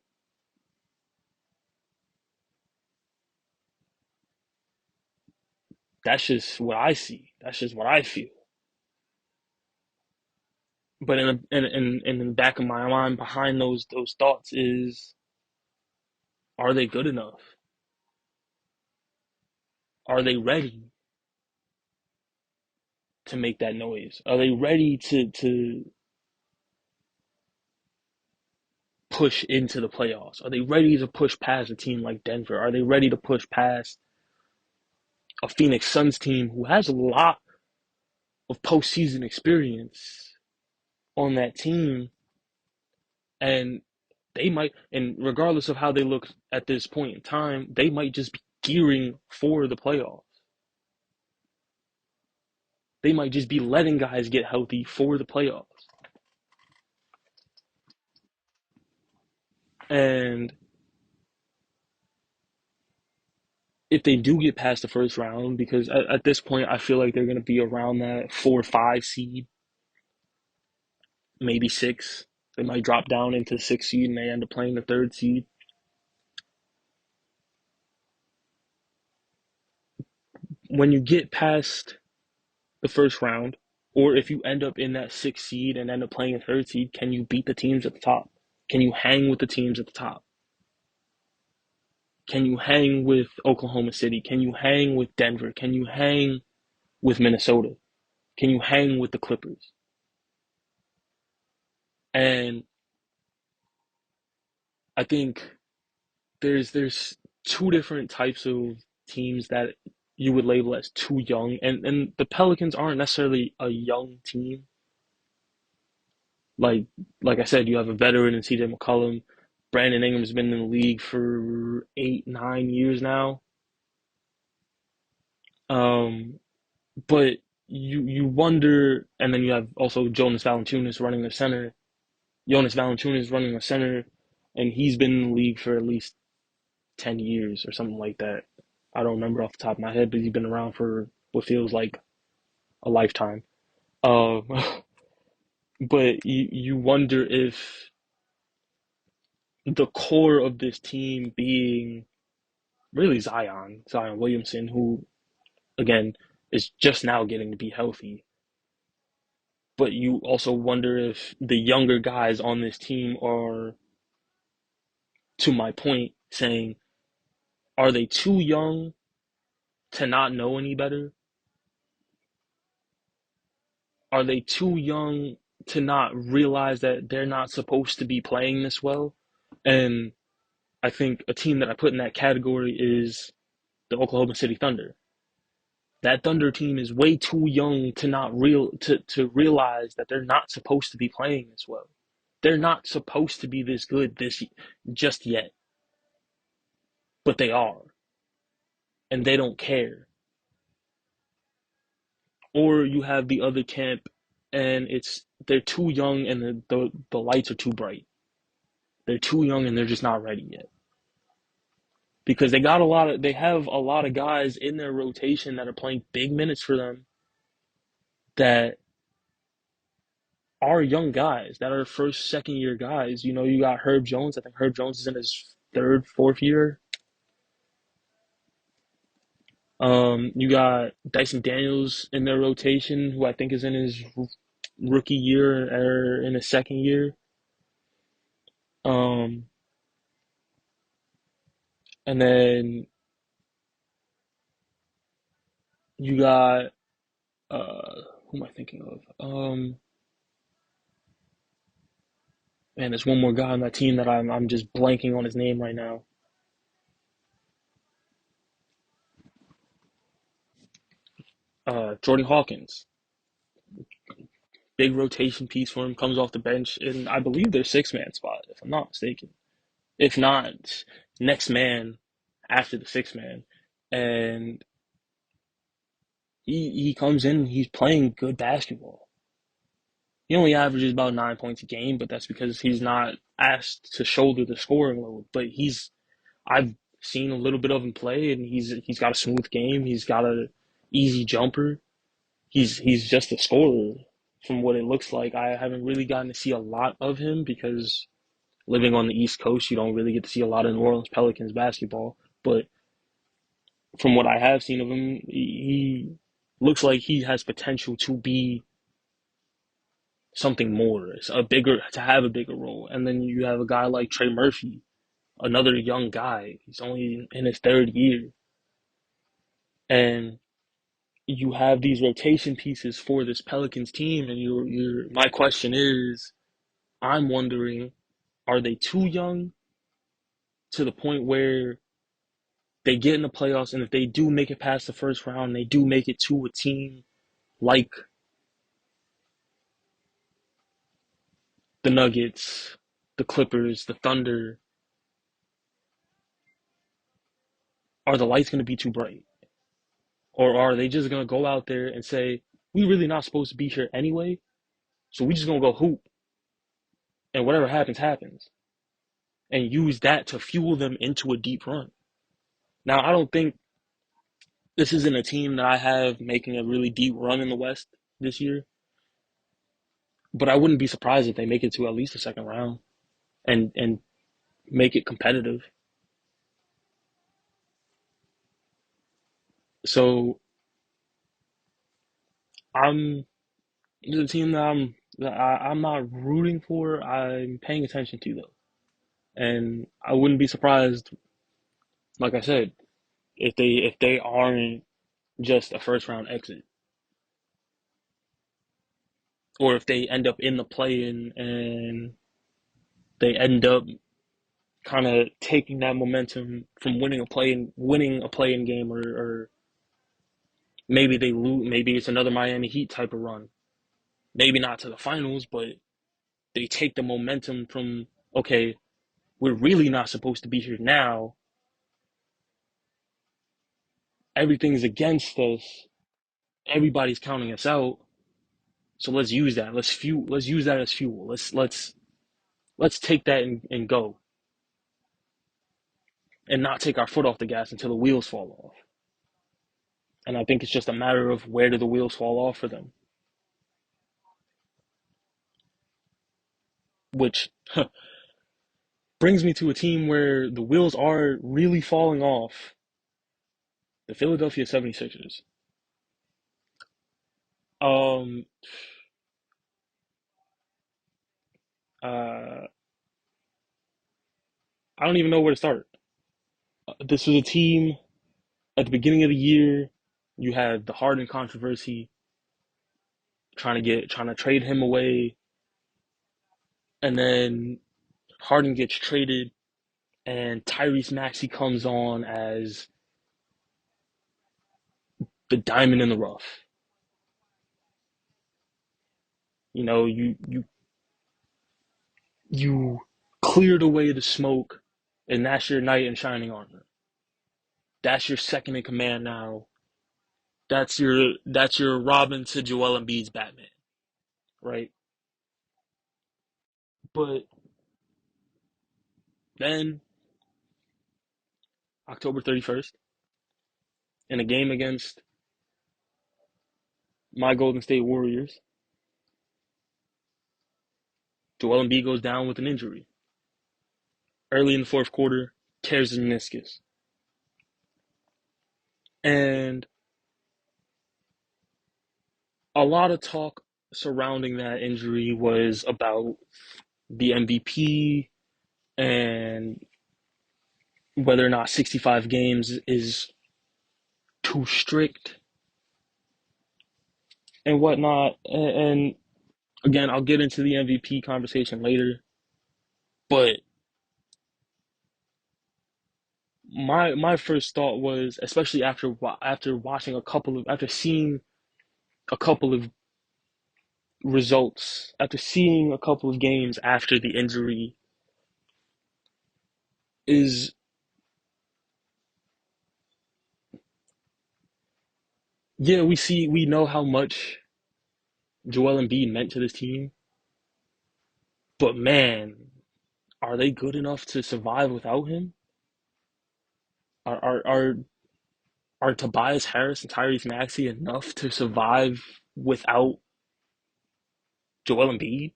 that's just what I see. That's just what I feel. But in the back of my mind, behind those thoughts is, are they good enough? Are they ready to make that noise? Are they ready to push into the playoffs? Are they ready to push past a team like Denver? Are they ready to push past a Phoenix Suns team who has a lot of postseason experience on that team? And they might, and regardless of how they look at this point in time, they might just be gearing for the playoffs. They might just be letting guys get healthy for the playoffs. And if they do get past the first round, because at this point I feel like they're going to be around that 4 or 5 seed, maybe six. They might drop down into the 6 seed and they end up playing the third seed. When you get past the first round, or if you end up in that 6 seed and end up playing a third seed, can you beat the teams at the top? Can you hang with the teams at the top? Can you hang with Oklahoma City? Can you hang with Denver? Can you hang with Minnesota? Can you hang with the Clippers? And I think there's two different types of teams that you would label as too young, and the Pelicans aren't necessarily a young team. Like like I said, you have a veteran in CJ McCollum. Brandon Ingram's been in the league for 8, 9 years now. Um, but you wonder, and then you have also Jonas Valanciunas running the center, and he's been in the league for at least 10 years or something like that. I don't remember off the top of my head, but he's been around for what feels like a lifetime. Um, but you wonder if the core of this team being really Zion Williamson, who again is just now getting to be healthy. But you also wonder if the younger guys on this team are, to my point, saying, are they too young to not know any better? Are they too young to not realize that they're not supposed to be playing this well? And I think a team that I put in that category is the Oklahoma City Thunder. That Thunder team is way too young to not to realize that they're not supposed to be playing this well. They're not supposed to be this good this just yet, but they are, and they don't care. Or you have the other camp, and it's they're too young, and the lights are too bright. They're too young, and they're just not ready yet because they have a lot of guys in their rotation that are playing big minutes for them that are young guys that are first, second year guys. You know, you got Herb Jones. I think Herb Jones is in his third, fourth year. You got Dyson Daniels in their rotation, who I think is in his rookie year or in his second year. Um, and then you got who am I thinking of? Man, there's one more guy on that team that I'm just blanking on his name right now. Jordan Hawkins, big rotation piece for him, comes off the bench, and I believe their 6 man spot, if I'm not mistaken. If not, next man after the 6 man, and he comes in, he's playing good basketball. He only averages about 9 points a game, but that's because he's not asked to shoulder the scoring load. But I've seen a little bit of him play, and he's got a smooth game. He's got a easy jumper. He's just a scorer from what it looks like. I haven't really gotten to see a lot of him because living on the East Coast, you don't really get to see a lot of New Orleans Pelicans basketball. But from what I have seen of him, he looks like he has potential to be something more, to have a bigger role. And then you have a guy like Trey Murphy, another young guy. He's only in his third year, and you have these rotation pieces for this Pelicans team. And my question is, I'm wondering, Are they too young to the point where they get in the playoffs, and if they do make it past the first round, they do make it to a team like the Nuggets, the Clippers, the Thunder, are the lights going to be too bright? Or are they just going to go out there and say, we really not supposed to be here anyway, so we just going to go hoop, and whatever happens, happens, and use that to fuel them into a deep run? Now, I don't think this isn't a team that I have making a really deep run in the West this year, but I wouldn't be surprised if they make it to at least the second round and make it competitive. So I'm the team I'm not rooting for. I'm paying attention to though, and I wouldn't be surprised, like I said, if they aren't just a first round exit, or if they end up in the play-in and they end up kind of taking that momentum from winning a play-in game, or maybe they lose. Maybe it's another Miami Heat type of run. Maybe not to the finals, but they take the momentum from, okay, we're really not supposed to be here now. Everything's against us. Everybody's counting us out. So let's use that. Let's use that as fuel. Let's take that and go, and not take our foot off the gas until the wheels fall off. And I think it's just a matter of where do the wheels fall off for them, which brings me to a team where the wheels are really falling off: the Philadelphia 76ers. Um, uh, I don't even know where to start. This was a team at the beginning of the year. You had the Harden controversy, trying to trade him away, and then Harden gets traded, and Tyrese Maxey comes on as the diamond in the rough. You know, you cleared away the smoke, and that's your knight in shining armor. That's your second in command now. That's your Robin to Joel Embiid's Batman, right? But then October 31st, in a game against my Golden State Warriors, Joel Embiid goes down with an injury. Early in the fourth quarter, tears his meniscus. And a lot of talk surrounding that injury was about the MVP and whether or not 65 games is too strict and whatnot. And again, I'll get into the MVP conversation later. But my first thought was, especially after watching after seeing a couple of results, after seeing a couple of games after the injury, is, yeah, we know how much Joel Embiid meant to this team, but man, are they good enough to survive without him? Are Tobias Harris and Tyrese Maxey enough to survive without Joel Embiid?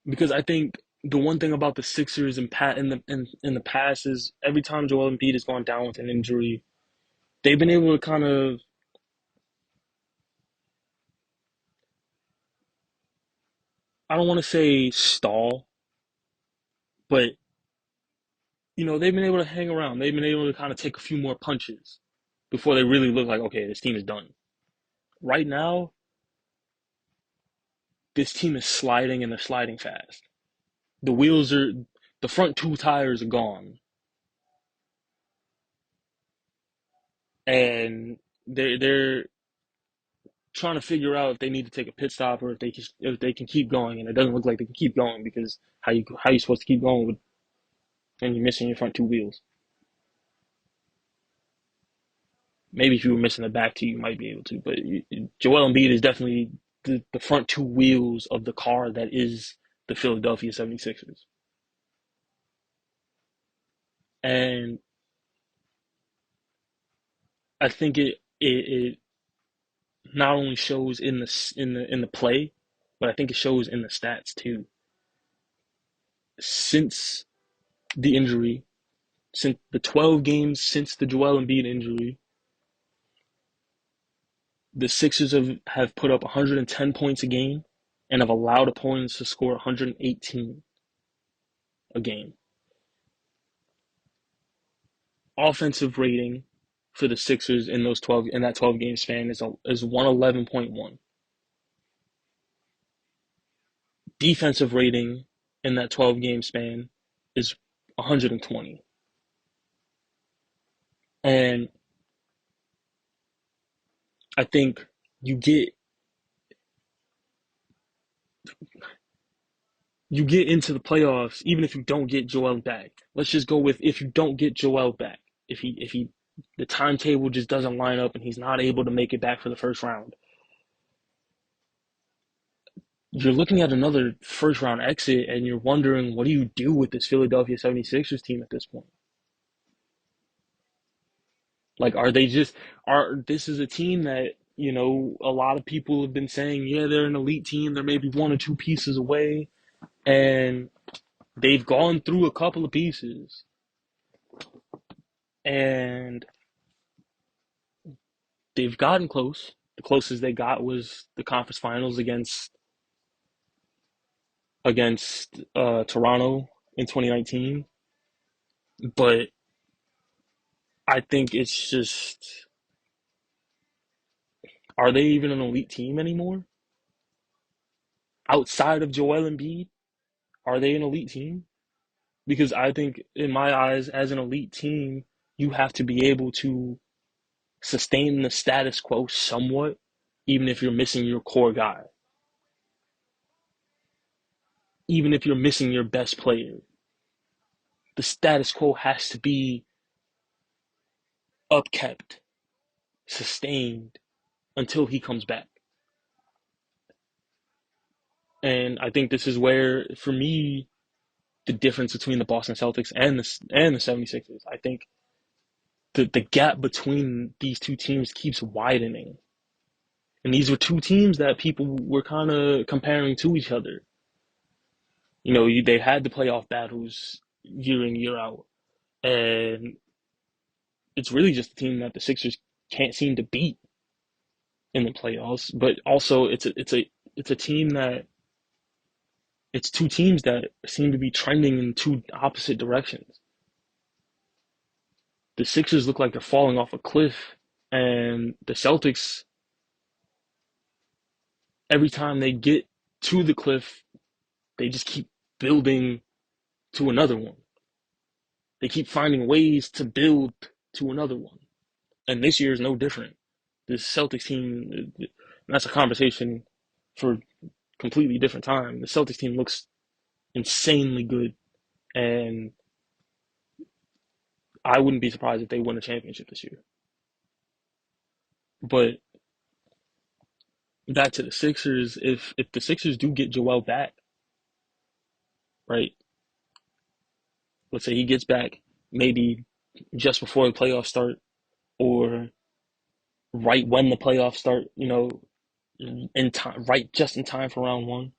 Because I think the one thing about the Sixers in the past is every time Joel Embiid has gone down with an injury, they've been able to kind of, I don't want to say stall, but they've been able to hang around. They've been able to kind of take a few more punches before they really look like, okay, this team is done. Right now, this team is sliding, and they're sliding fast. The wheels are the front two tires are gone, and they're trying to figure out if they need to take a pit stop or if they can keep going. And it doesn't look like they can keep going because how you supposed to keep going when you're missing your front two wheels? Maybe if you were missing the back two, you might be able to. But Joel Embiid is definitely the front two wheels of the car that is the Philadelphia 76ers. And I think it not only shows in the play, but I think it shows in the stats too. Since the injury, since the 12 games since the Joel Embiid injury, the Sixers have put up 110 points a game and have allowed opponents to score 118 a game. Offensive rating for the Sixers in that 12 game span is 111.1. Defensive rating in that 12 game span is 120. And I think you get you get into the playoffs even if you don't get Joel back. Let's just go with if you don't get Joel back. If he the timetable just doesn't line up and he's not able to make it back for the first round. You're looking at another first round exit and you're wondering what do you do with this Philadelphia 76ers team at this point? Like are they just are this is a team that, a lot of people have been saying, yeah, they're an elite team, they're maybe one or two pieces away, and they've gone through a couple of pieces and they've gotten close. The closest they got was the conference finals against Toronto in 2019. But I think it's just, are they even an elite team anymore? Outside of Joel Embiid, are they an elite team? Because I think, in my eyes, as an elite team, you have to be able to sustain the status quo somewhat, even if you're missing your core guy, even if you're missing your best player. The status quo has to be upkept, sustained until he comes back. And I think this is where, for me, the difference between the Boston Celtics and the 76ers, I think the gap between these two teams keeps widening. And these were two teams that people were kind of comparing to each other. They had the playoff battles year in, year out. And it's really just a team that the Sixers can't seem to beat in the playoffs. But also, it's a team that it's two teams that seem to be trending in two opposite directions. The Sixers look like they're falling off a cliff, and the Celtics, every time they get to the cliff, they just keep building to another one. They keep finding ways to build to another one. And this year is no different. This Celtics team, that's a conversation for a completely different time. The Celtics team looks insanely good, and I wouldn't be surprised if they win a championship this year. But back to the Sixers, if the Sixers do get Joel back, right? Let's say he gets back maybe just before the playoffs start or right when the playoffs start, in time, right just in time for round one.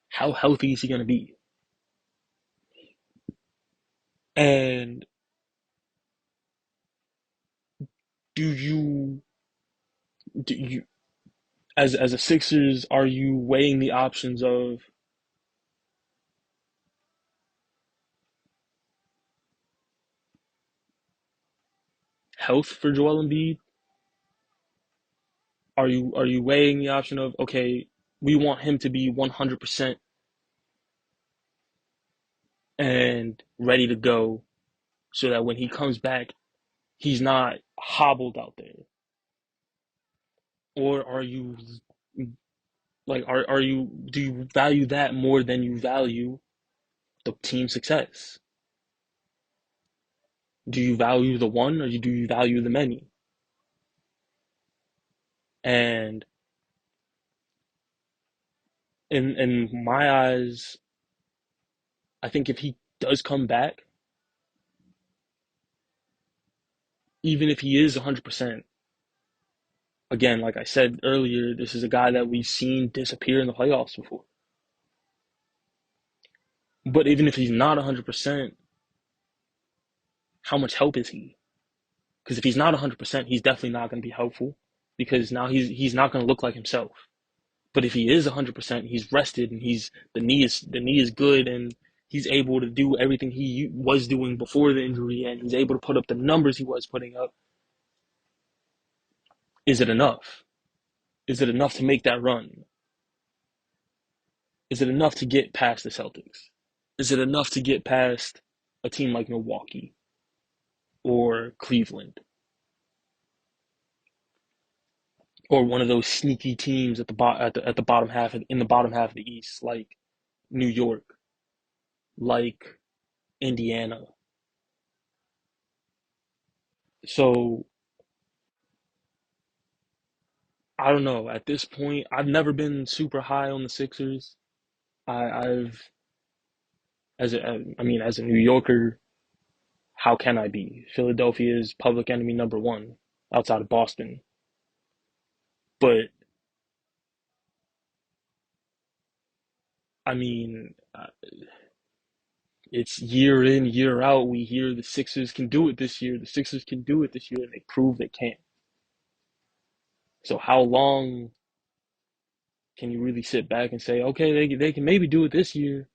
How healthy is he going to be? And do you do you as a Sixers, are you weighing the options of health for Joel Embiid? Are you weighing the option of, okay, we want him to be 100% and ready to go so that when he comes back, he's not hobbled out there? Or are you are you do you value that more than you value the team success? Do you value the one or do you value the many? And in my eyes, I think if he does come back, even if he is 100%, again, like I said earlier, this is a guy that we've seen disappear in the playoffs before. But even if he's not 100%, how much help is he? Because if he's not 100%, he's definitely not going to be helpful because now he's not going to look like himself. But if he is 100%, he's rested and he's the knee is good and he's able to do everything he was doing before the injury and he's able to put up the numbers he was putting up. Is it enough? Is it enough to make that run? Is it enough to get past the Celtics? Is it enough to get past a team like Milwaukee or Cleveland or one of those sneaky teams at the bottom half in the bottom half of the East, like New York, like Indiana? So I don't know. At this point, I've never been super high on the Sixers. I've as a New Yorker, how can I be? Philadelphia is public enemy number one outside of Boston. But I mean, it's year in, year out. We hear the Sixers can do it this year. The Sixers can do it this year, and they prove they can't. So how long can you really sit back and say, okay, they can maybe do it this year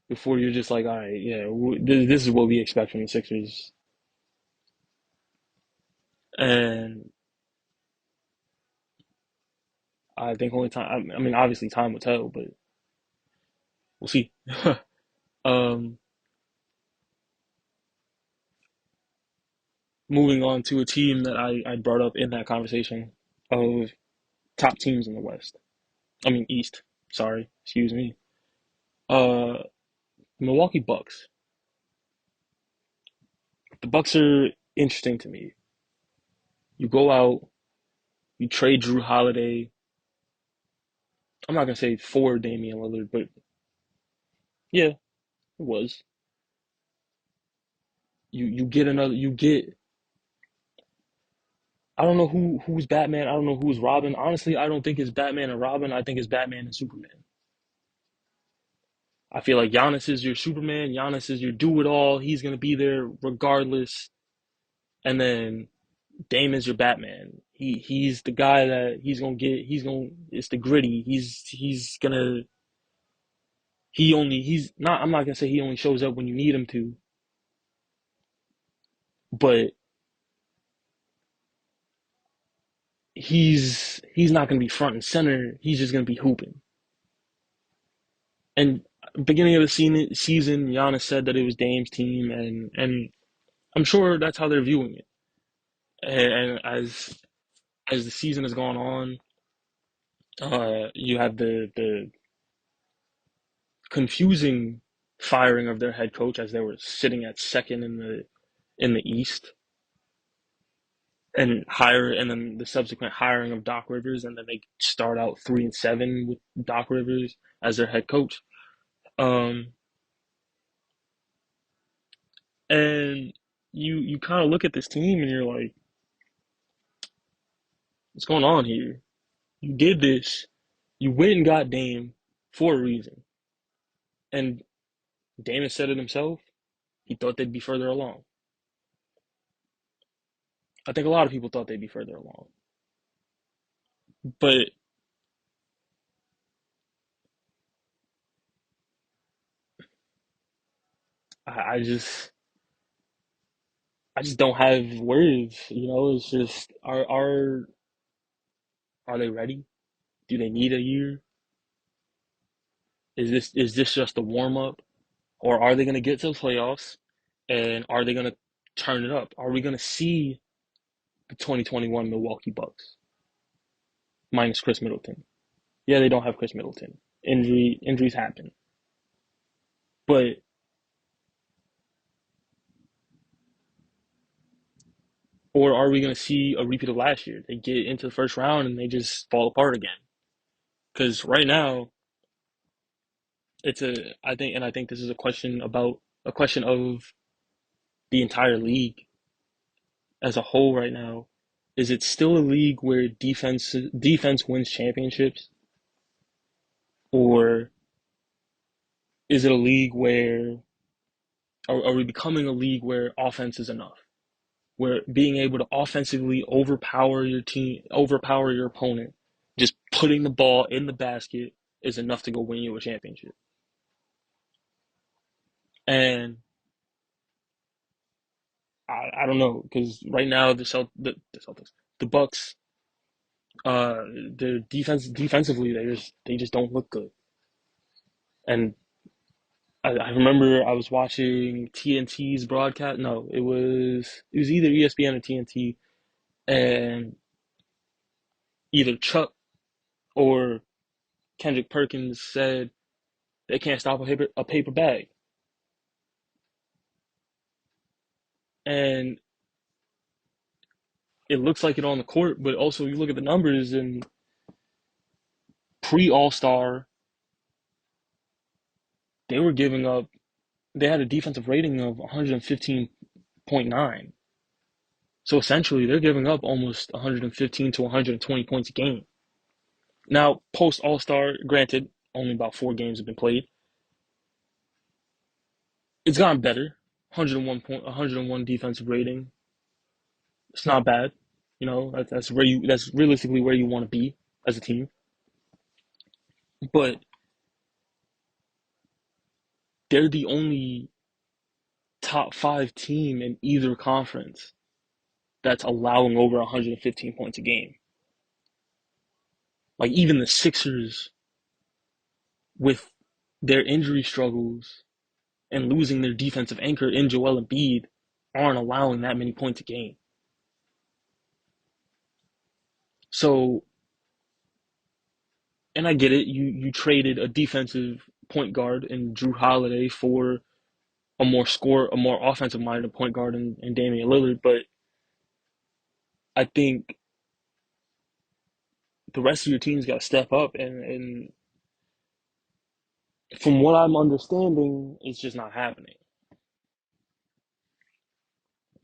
before you're just like, all right, yeah, this is what we expect from the Sixers. And I think only time, I mean, obviously time will tell, but we'll see. um, Moving on to a team that I brought up in that conversation of top teams in the West. I mean, East. Sorry, excuse me. Uh, Milwaukee Bucks. The Bucks are interesting to me. You go out, you trade Drew Holiday. I'm not gonna say for Damian Lillard, but yeah, it was. You get another. You get. I don't know who's Batman. I don't know who's Robin. Honestly, I don't think it's Batman and Robin. I think it's Batman and Superman. I feel like Giannis is your Superman. Giannis is your do it all. He's gonna be there regardless. And then Dame is your Batman. He's the guy that he's gonna get. He's gonna. It's the gritty. He's gonna. He's not. I'm not gonna say he only shows up when you need him to, but he's not gonna be front and center. He's just gonna be hooping. And beginning of the season, Giannis said that it was Dame's team, and I'm sure that's how they're viewing it. And as the season has gone on, you have the confusing firing of their head coach as they were sitting at second in the East, and then the subsequent hiring of Doc Rivers, and then they start out 3-7 with Doc Rivers as their head coach. Um, and you kind of look at this team and you're like, what's going on here? You did this. You went and got Dame for a reason. And Dame has said it himself. He thought they'd be further along. I think a lot of people thought they'd be further along. But I just don't have words. It's just are they ready? Do they need a year? Is this just a warm up, or are they going to get to the playoffs, and are they going to turn it up? Are we going to see the 2021 Milwaukee Bucks minus Chris Middleton? Yeah, they don't have Chris Middleton. Injuries happen, but or are we going to see a repeat of last year? They get into the first round and they just fall apart again. Because right now, I think this is a question of the entire league as a whole right now. Is it still a league where defense wins championships, or is it a league where are we becoming a league where offense is enough? Where being able to offensively overpower your opponent, just putting the ball in the basket is enough to go win you a championship. And I don't know because right now the Celtics, the Bucks, their defensively they just don't look good. And I remember I was watching TNT's broadcast. No, it was either ESPN or TNT, and either Chuck or Kendrick Perkins said they can't stop a paper bag. And it looks like it on the court, but also you look at the numbers and pre All Star, they were giving up. They had a defensive rating of 115.9. So essentially, they're giving up almost 115 to 120 points a game. Now, post All Star, granted, only about 4 games have been played. It's gotten better. 101 defensive rating. It's not bad. That's realistically where you want to be as a team. But they're the only top five team in either conference that's allowing over 115 points a game. Like even the Sixers, with their injury struggles and losing their defensive anchor in Joel Embiid, aren't allowing that many points a game. So, and I get it. You traded a defensive point guard in Drew Holiday for a more offensive minded point guard in Damian Lillard, but I think the rest of your team's got to step up, and from what I'm understanding, it's just not happening.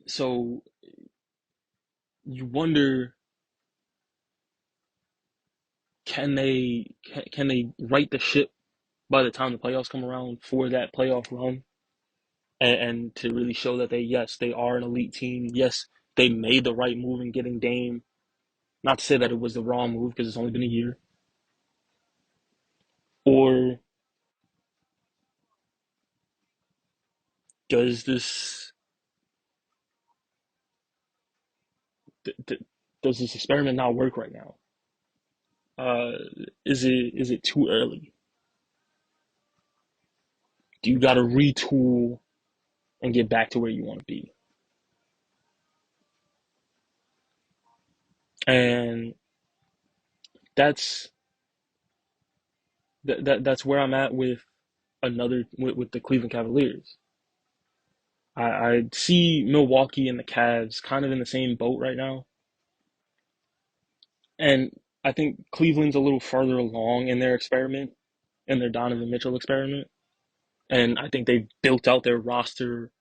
So you wonder, can they right the ship by the time the playoffs come around for that playoff run, and to really show that they are an elite team. Yes, they made the right move in getting Dame. Not to say that it was the wrong move because it's only been a year. Or does this th- th- does this experiment not work right now? Uh, is it too early? Do you got to retool and get back to where you want to be? And that's that's where I'm at with with the Cleveland Cavaliers. I see Milwaukee and the Cavs kind of in the same boat right now, and I think Cleveland's a little further along in their experiment, in their Donovan Mitchell experiment, and I think they've built out their roster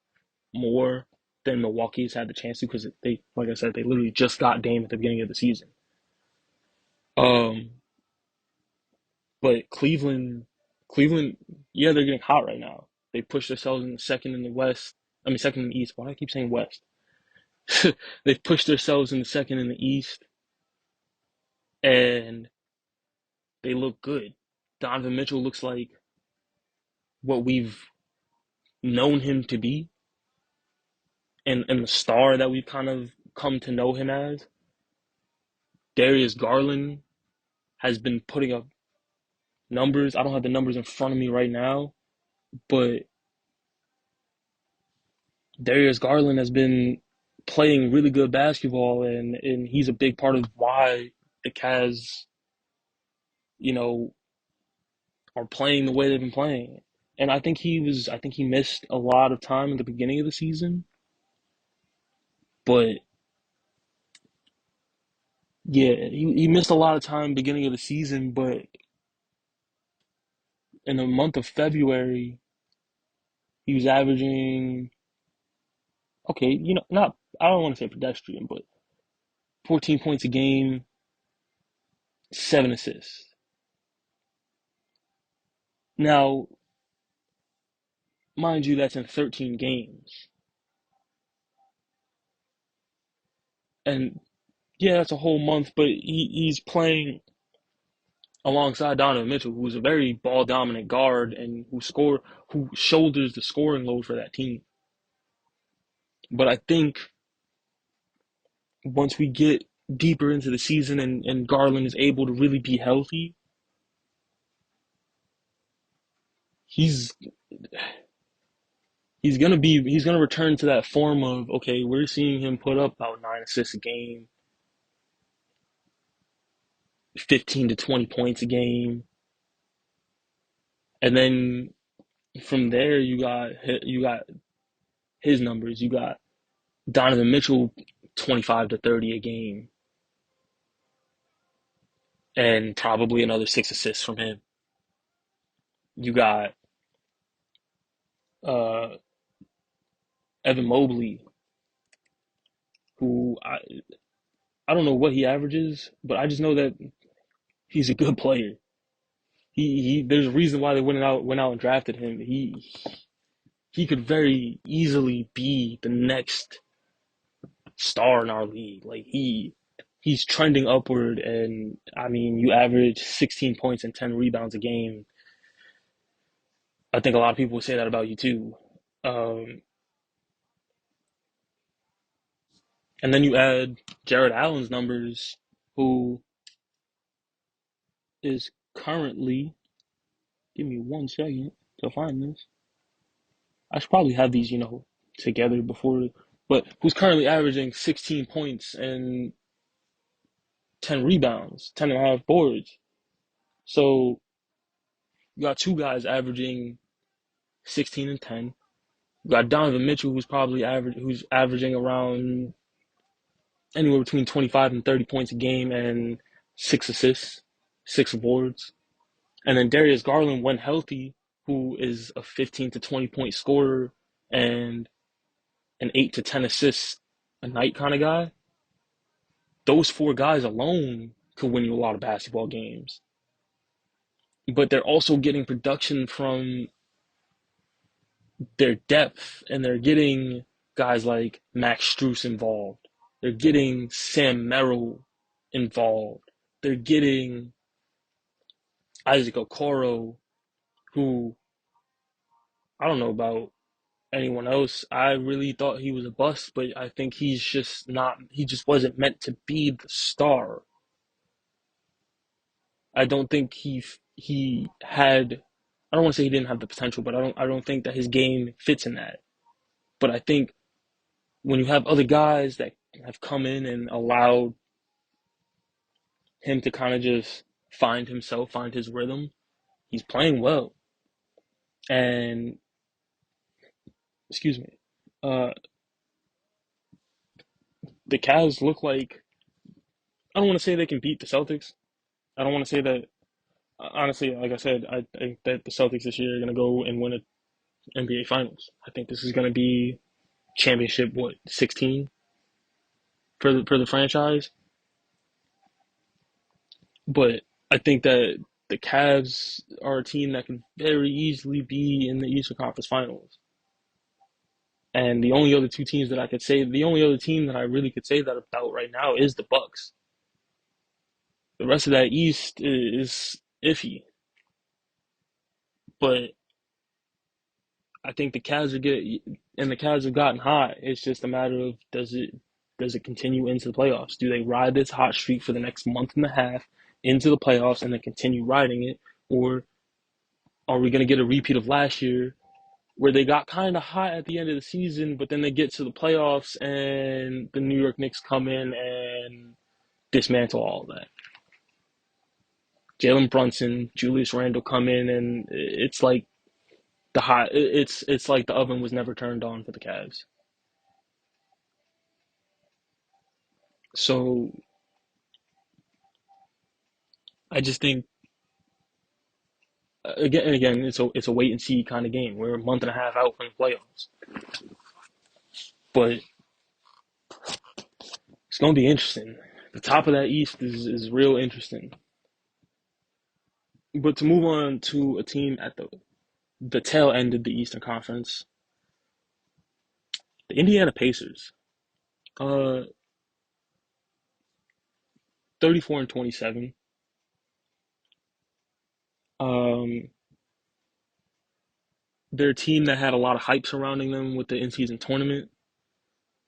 more than Milwaukee's had the chance to because like I said, they literally just got Dame at the beginning of the season. Um, but Cleveland, yeah, they're getting hot right now. They pushed themselves in the second in the West. I mean, second in the East. Why do I keep saying West? They've pushed themselves in the second in the East, and they look good. Donovan Mitchell looks like what we've known him to be, and the star that we've kind of come to know him as. Darius Garland has been putting up numbers. I don't have the numbers in front of me right now, but Darius Garland has been playing really good basketball, and he's a big part of why the Cavs, you know, are playing the way they've been playing. And I think he missed a lot of time at the beginning of the season, but yeah, he missed a lot of time beginning of the season, but in the month of February, he was averaging, okay, not, I don't want to say pedestrian, but 14 points a game, 7 assists. Now, mind you, that's in 13 games. And yeah, that's a whole month, but he's playing alongside Donovan Mitchell, who's a very ball dominant guard and who shoulders the scoring load for that team. But I think once we get deeper into the season and Garland is able to really be healthy, he's he's gonna return to that form of, okay, we're seeing him put up about 9 assists a game, 15 to 20 points a game, and then from there you got his numbers. You got Donovan Mitchell 25 to 30 a game, and probably another 6 assists from him. You got uh, Evan Mobley, who I don't know what he averages, but I just know that he's a good player. He there's a reason why they went out and drafted him. He could very easily be the next star in our league. Like he's trending upward, and I mean, you average 16 points and 10 rebounds a game. I think a lot of people would say that about you too. Um, and then you add Jared Allen's numbers, who is currently, give me 1 second to find this. I should probably have these, together before, but who's currently averaging 16 points and 10 rebounds, 10 and a half boards. So you got two guys averaging 16 and 10. You got Donovan Mitchell, who's averaging around anywhere between 25 and 30 points a game and 6 assists, 6 boards. And then Darius Garland, when healthy, who is a 15 to 20 point scorer and an 8 to 10 assists a night kind of guy. Those four guys alone could win you a lot of basketball games. But they're also getting production from their depth, and they're getting guys like Max Strus involved. They're getting Sam Merrill involved. They're getting Isaac Okoro, who I don't know about anyone else. I really thought he was a bust, but I think he just wasn't meant to be the star. I don't think he had. I don't want to say he didn't have the potential, but I don't think that his game fits in that. But I think when you have other guys that have come in and allowed him to kind of just find himself, find his rhythm, he's playing well. And excuse me, uh, the Cavs look like, I don't want to say they can beat the Celtics. I don't want to say that. Honestly, like I said, I think that the Celtics this year are going to go and win an NBA Finals. I think this is going to be championship, 16 for the franchise. But I think that the Cavs are a team that can very easily be in the Eastern Conference Finals. And the only other team that I really could say that about right now is the Bucks. The rest of that East is iffy, but I think the Cavs have gotten hot. It's just a matter of, does it continue into the playoffs? Do they ride this hot streak for the next month and a half into the playoffs and then continue riding it, Or are we going to get a repeat of last year where they got kind of hot at the end of the season, but then they get to the playoffs and the New York Knicks come in and dismantle all of that? Jalen Brunson, Julius Randle come in, and it's like it's like the oven was never turned on for the Cavs. So I just think again and again, it's a wait and see kind of game. We're a month and a half out from the playoffs, but it's going to be interesting. The top of that East is real interesting. But to move on to a team at the tail end of the Eastern Conference, the Indiana Pacers, uh, 34-27. Um, they're a team that had a lot of hype surrounding them with the in-season tournament.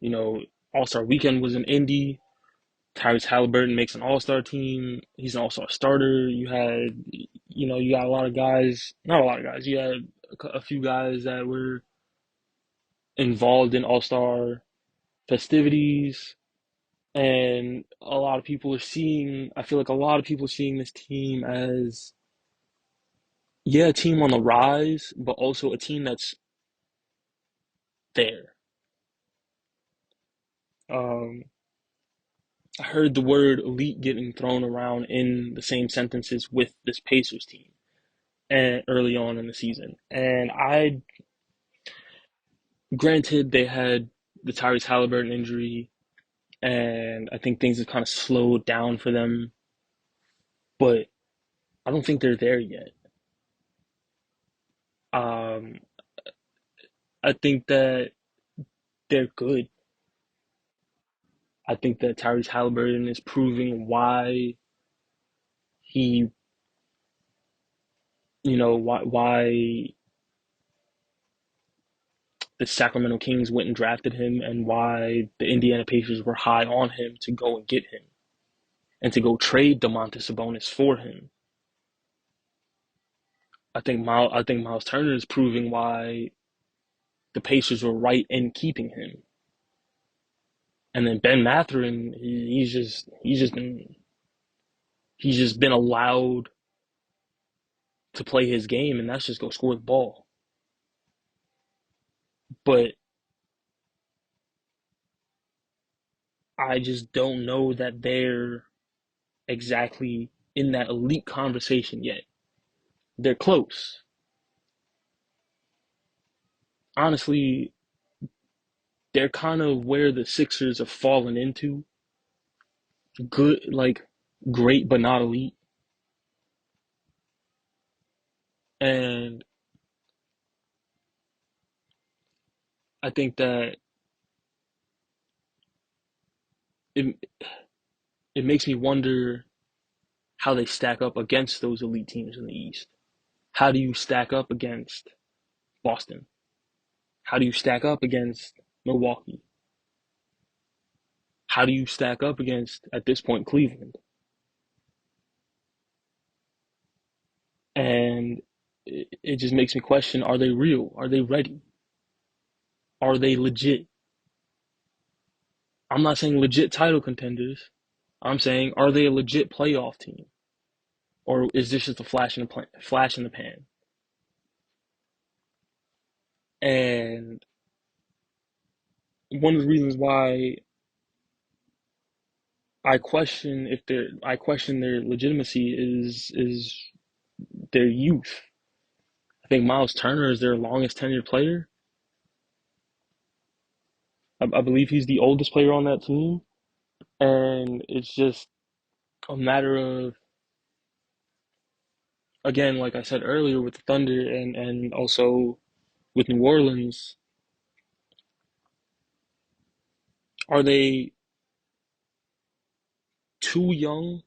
You know, All-Star Weekend was in Indy. Tyrese Halliburton makes an All-Star team. He's an All-Star starter. You got a lot of guys. Not a lot of guys. You had a few guys that were involved in All-Star festivities, and a lot of people are seeing. I feel like a lot of people are seeing this team as, yeah, a team on the rise, but also a team that's there. Um, I heard the word elite getting thrown around in the same sentences with this Pacers team and early on in the season. And granted, they had the Tyrese Halliburton injury, and I think things have kind of slowed down for them, but I don't think they're there yet. Um, I think that they're good. I think that Tyrese Halliburton is proving why he, why the Sacramento Kings went and drafted him, and why the Indiana Pacers were high on him to go and get him and to go trade Domantas Sabonis for him. I think Miles Turner is proving why the Pacers were right in keeping him. And then Ben Mathurin, he's just been allowed to play his game, and that's just go score the ball. But I just don't know that they're exactly in that elite conversation yet. They're close. Honestly, they're kind of where the Sixers have fallen into. Good, like great, but not elite. And I think that it it makes me wonder how they stack up against those elite teams in the East. How do you stack up against Boston? How do you stack up against Milwaukee? How do you stack up against, at this point, Cleveland? And it just makes me question, are they real? Are they ready? Are they legit? I'm not saying legit title contenders. I'm saying, are they a legit playoff team? Or is this just a flash in the pan? And one of the reasons why I question their legitimacy is their youth. I think Miles Turner is their longest tenured player. I believe he's the oldest player on that team, and it's just a matter of, again, like I said earlier, with the Thunder and also with New Orleans, are they too young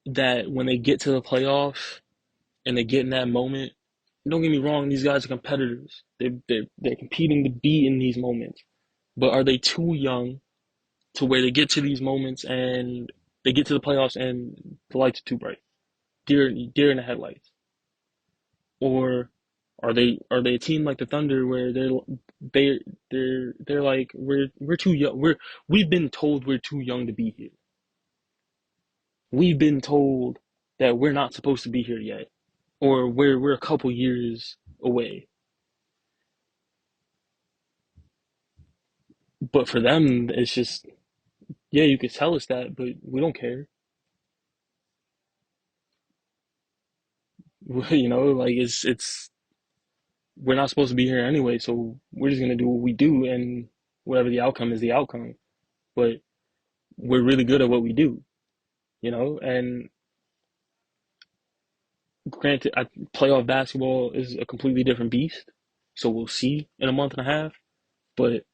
that when they get to the playoffs and they get in that moment, don't get me wrong, these guys are competitors. They're competing to be in these moments. But are they too young to where they get to these moments and They get to the playoffs and the lights are too bright. Deer in the headlights. Or are they a team like the Thunder where they they're like we're too young. We've been told we're too young to be here. We've been told that we're not supposed to be here yet, or we're a couple years away. But for them, it's just yeah, you could tell us that, but we don't care. Like it's we're not supposed to be here anyway, so we're just gonna do what we do, and whatever the outcome is, the outcome. But we're really good at what we do. And granted, playoff basketball is a completely different beast, so we'll see in a month and a half. But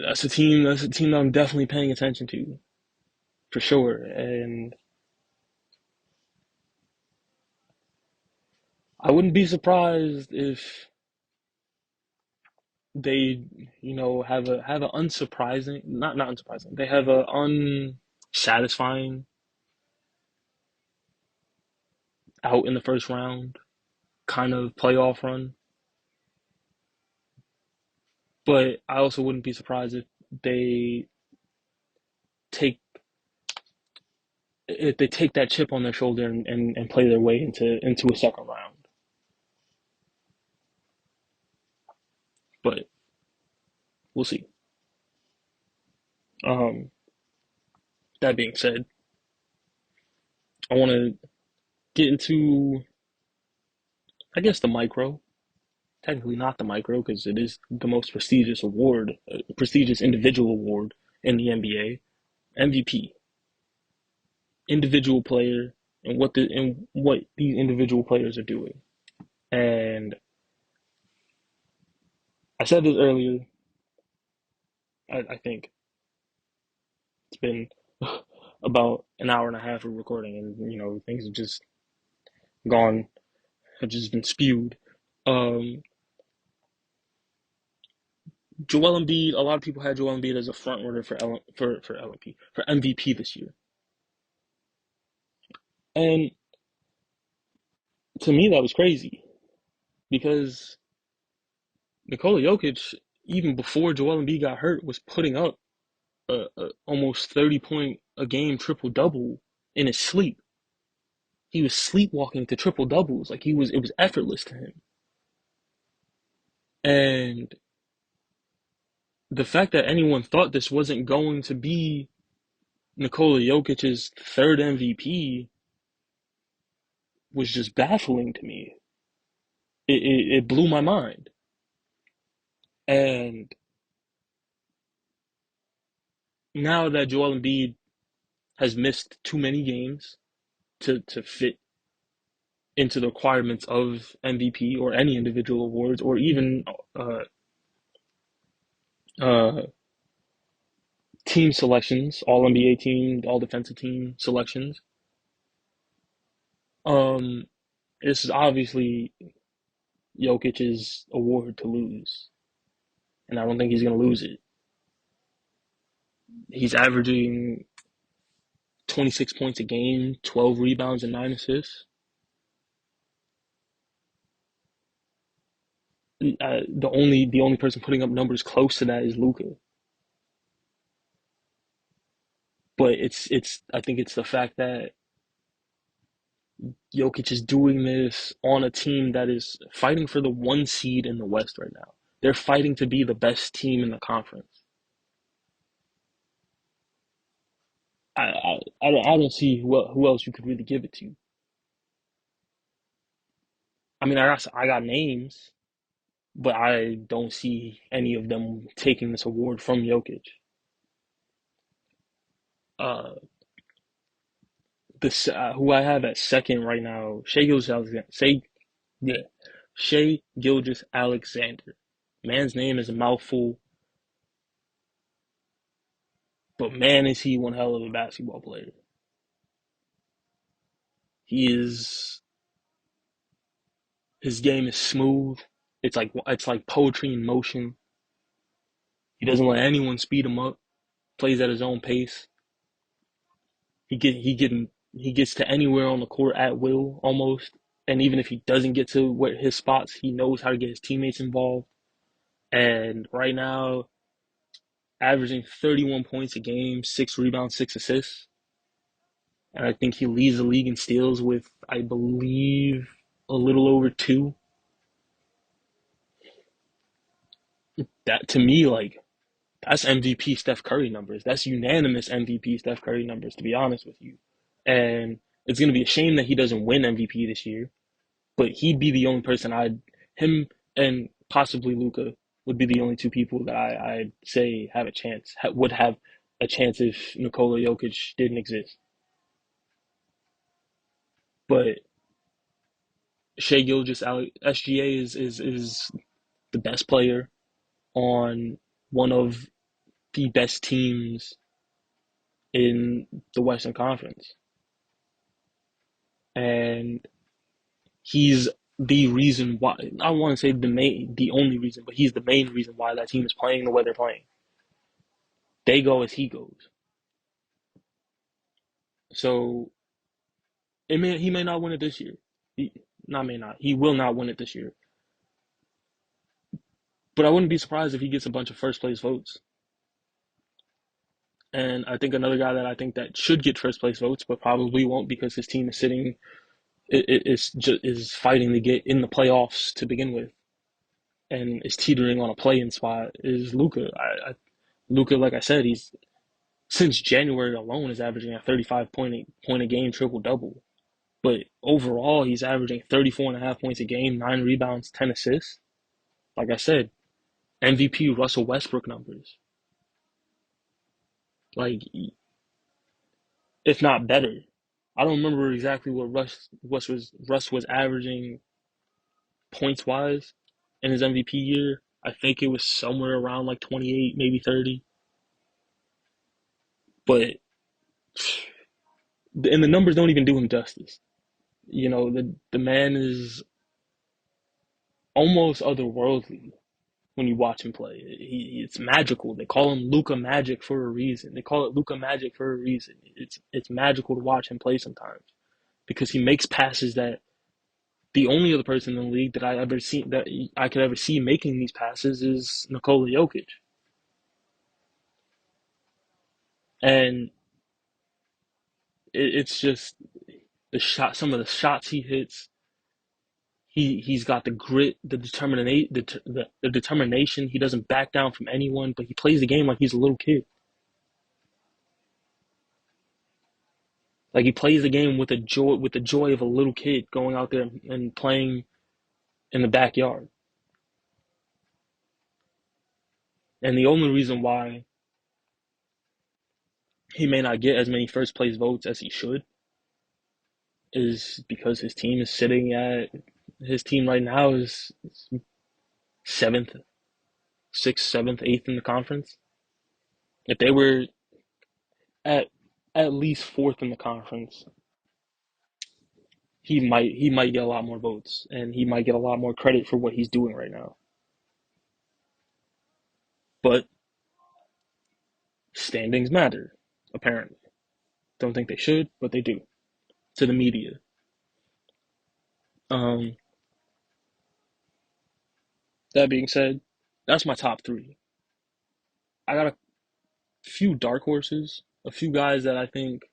that's a team that I'm definitely paying attention to for sure. And I wouldn't be surprised if they, have a unsurprising, not unsurprising. They have a unsatisfying out in the first round kind of playoff run. But I also wouldn't be surprised they take if they take that chip on their shoulder and play their way into a second round. But we'll see. Um, that being said, I want to get into, I guess, the micro. Technically, not the micro because it is the most prestigious award, prestigious individual award in the NBA. MVP, individual player, and what these individual players are doing. And I said this earlier. I think it's been about an hour and a half of recording, and things have just gone, have just been spewed. Um, Joel Embiid. A lot of people had Joel Embiid as a front runner for LMP for MVP this year, and to me that was crazy because Nikola Jokic, even before Joel Embiid got hurt, was putting up a almost 30 point a game triple double in his sleep. He was sleepwalking to triple doubles, like it was effortless to him. And the fact that anyone thought this wasn't going to be Nikola Jokic's third MVP was just baffling to me. It blew my mind. And now that Joel Embiid has missed too many games to fit into the requirements of MVP or any individual awards or even uh, uh, team selections, all NBA team, all defensive team selections. Um, this is obviously Jokic's award to lose, and I don't think he's going to lose it. He's averaging 26 points a game, 12 rebounds, and 9 assists. The only person putting up numbers close to that is Luka. But it's I think it's the fact that Jokic is doing this on a team that is fighting for the one seed in the West right now. They're fighting to be the best team in the conference. I don't see who else you could really give it to. I mean, I got names, but I don't see any of them taking this award from Jokic. Uh, who I have at second right now, Yeah, Shea Gilgeous Alexander. Man's name is a mouthful, but man, is he one hell of a basketball player. He is His game is smooth. It's like poetry in motion. He doesn't let anyone speed him up. Plays at his own pace. He gets to anywhere on the court at will almost. And even if he doesn't get to where his spots, he knows how to get his teammates involved. And right now, averaging 31 points a game, 6 rebounds, 6 assists. And I think he leads the league in steals with, I believe, a little over two. That to me, like, that's MVP Steph Curry numbers. That's unanimous MVP Steph Curry numbers, to be honest with you. And it's going to be a shame that he doesn't win MVP this year, but he'd be the only person him and possibly Luka would be the only two people that I'd say have a chance, would have a chance if Nikola Jokic didn't exist. But Shea Gilgeous, SGA is the best player on one of the best teams in the Western Conference. And he's the reason why, I don't want to say the only reason, but he's the main reason why that team is playing the way they're playing. They go as he goes. So he may not win it this year. He not may not. He will not win it this year. But I wouldn't be surprised if he gets a bunch of first place votes. And I think another guy that I think that should get first place votes, but probably won't because his team is sitting is fighting to get in the playoffs to begin with, and is teetering on a play-in spot is Luka. Luka, like I said, he's since January alone is averaging a 35 point a game triple double. But overall, he's averaging 34.5 points a game, 9 rebounds, 10 assists. Like I said, MVP Russell Westbrook numbers. Like, if not better. I don't remember exactly what Russ was averaging points wise in his MVP year. I think it was somewhere around like 28, maybe 30. But and the numbers don't even do him justice. You know, the man is almost otherworldly when you watch him play. It's magical. They call him Luka Magic for a reason. They call it Luka Magic for a reason. It's magical to watch him play sometimes because he makes passes that the only other person in the league that I could ever see making these passes is Nikola Jokic. And it's just some of the shots he hits. He's got the grit, the determination. He doesn't back down from anyone, but he plays the game like he's a little kid. Like he plays the game with the joy of a little kid going out there and playing in the backyard. And the only reason why he may not get as many first place votes as he should is because his team right now is seventh, sixth, seventh, eighth in the conference. If they were at at least fourth in the conference, he might get a lot more votes and he might get a lot more credit for what he's doing right now. But standings matter, apparently. Don't think they should, but they do to the media. Um, that being said, that's my top three. I got a few dark horses, a few guys that I think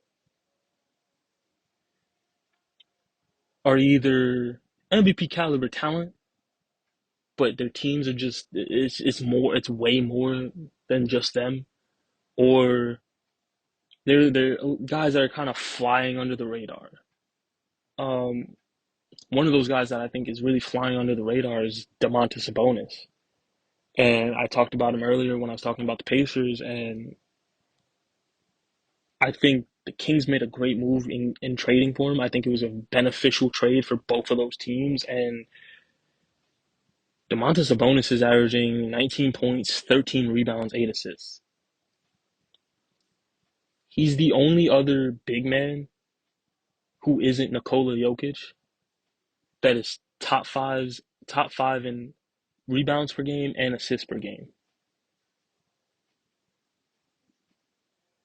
are either MVP caliber talent, but their teams are just it's way more than just them, or they're guys that are kind of flying under the radar. Um, One of those guys that I think is really flying under the radar is Domantas Sabonis. And I talked about him earlier when I was talking about the Pacers, and I think the Kings made a great move in trading for him. I think it was a beneficial trade for both of those teams. And Domantas Sabonis is averaging 19 points, 13 rebounds, 8 assists. He's the only other big man who isn't Nikola Jokic that is top five in rebounds per game and assists per game.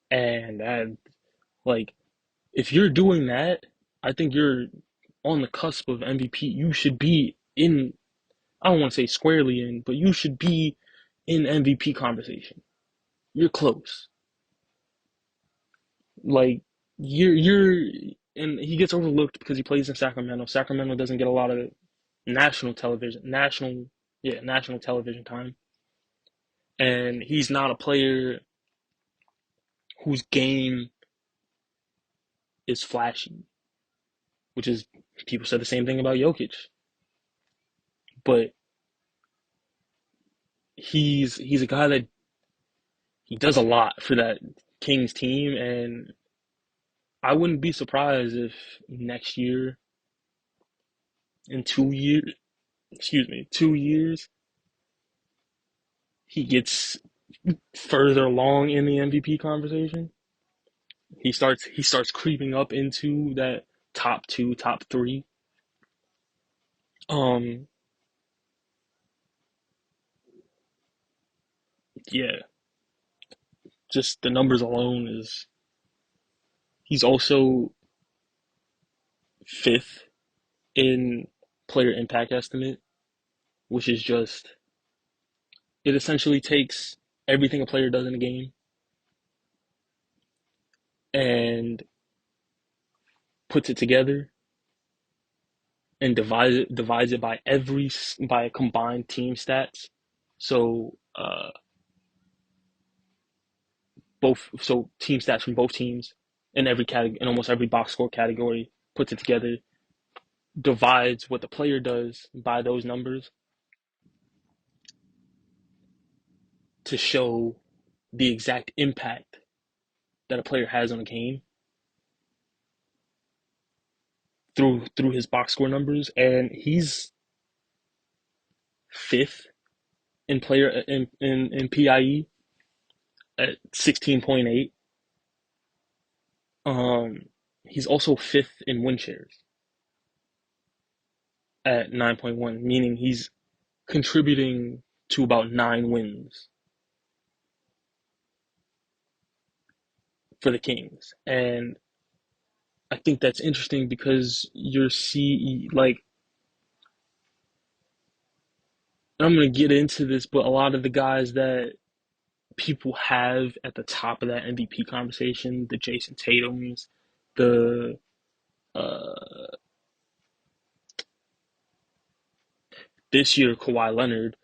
And that, like, If you're doing that, I think you're on the cusp of MVP. You should be in, I don't want to say squarely in, but you should be in MVP conversation. You're close. Like you're and he gets overlooked because he plays in Sacramento. Sacramento doesn't get a lot of national television time. And he's not a player whose game is flashy, which is people said the same thing about Jokic. But he's a guy that he does a lot for that Kings team, and I wouldn't be surprised if next year, in 2 years, 2 years, he gets further along in the MVP conversation. He starts creeping up into that top two, top three. Um, yeah, just the numbers alone is he's also fifth in player impact estimate, which is just it essentially takes everything a player does in a game and puts it together and divides it by combined team stats. So team stats from both teams in every category in almost every box score category, puts it together, divides what the player does by those numbers to show the exact impact that a player has on a game through his box score numbers, and he's fifth in player in PIE at 16.8. He's also fifth in win shares at 9.1, meaning he's contributing to about 9 wins for the Kings. And I think that's interesting because you're like, I'm going to get into this, but a lot of the guys that people have at the top of that MVP conversation, the Jason Tatums, the uh, this year Kawhi Leonard,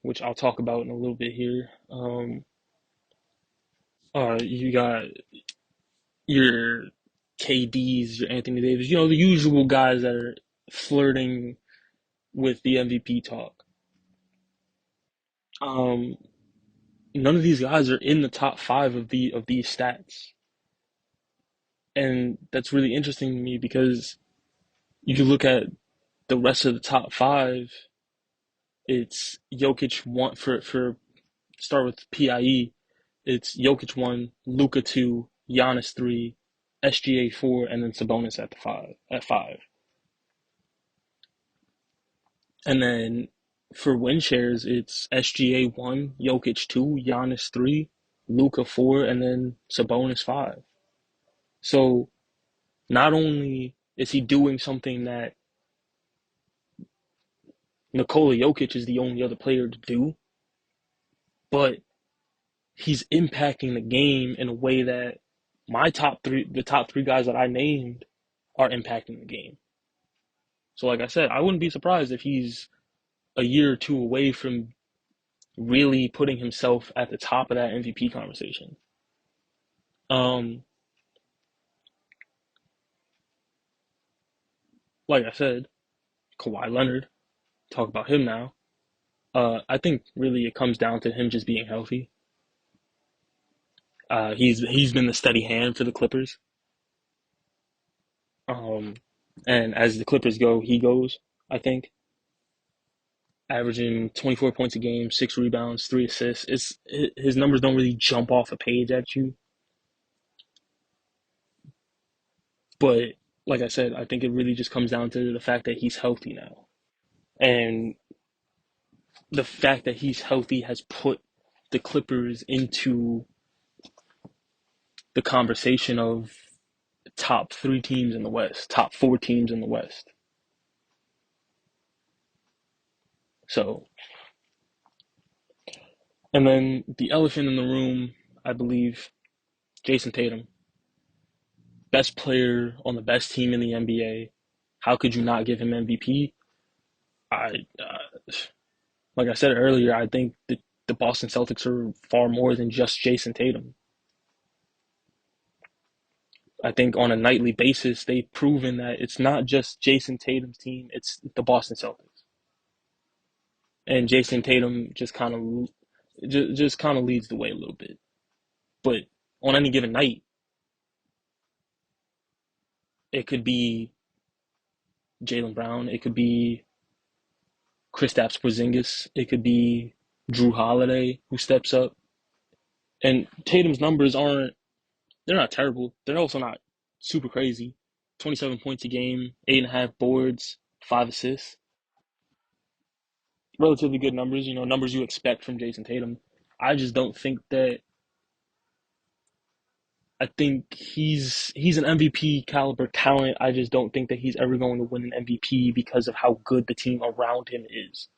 which I'll talk about in a little bit here. You got your KDs, your Anthony Davis, the usual guys that are flirting with the MVP talk. Um, None of these guys are in the top five of these stats, and that's really interesting to me because you look at the rest of the top five. It's Jokic one for start with PIE. It's Jokic one, Luka two, Giannis three, SGA four, and then Sabonis at five. And then for win shares, it's SGA one, Jokic two, Giannis three, Luka four, and then Sabonis five. So not only is he doing something that Nikola Jokic is the only other player to do, but he's impacting the game in a way that the top three guys that I named, are impacting the game. So, like I said, I wouldn't be surprised if he's a year or two away from really putting himself at the top of that MVP conversation. Um, like I said, Kawhi Leonard, talk about him now. I think really it comes down to him just being healthy. He's been the steady hand for the Clippers. Um, and as the Clippers go, he goes. I think averaging 24 points a game, 6 rebounds, 3 assists. His numbers don't really jump off a page at you, but like I said, I think it really just comes down to the fact that he's healthy now, and the fact that he's healthy has put the Clippers into the conversation of top three teams in the West, top four teams in the West. So, and then the elephant in the room, I believe, Jason Tatum, best player on the best team in the NBA. How could you not give him MVP? I, like I said earlier, I think the Boston Celtics are far more than just Jason Tatum. I think on a nightly basis, they've proven that it's not just Jason Tatum's team, it's the Boston Celtics. And Jason Tatum just kind of leads the way a little bit. But on any given night, it could be Jaylen Brown, it could be Kristaps Porzingis, it could be Drew Holiday who steps up. And Tatum's numbers they're not terrible. They're also not super crazy. 27 points a game, 8.5 boards, 5 assists. Relatively good numbers, numbers you expect from Jason Tatum. I just don't think that I think he's an MVP caliber talent. I just don't think that he's ever going to win an MVP because of how good the team around him is.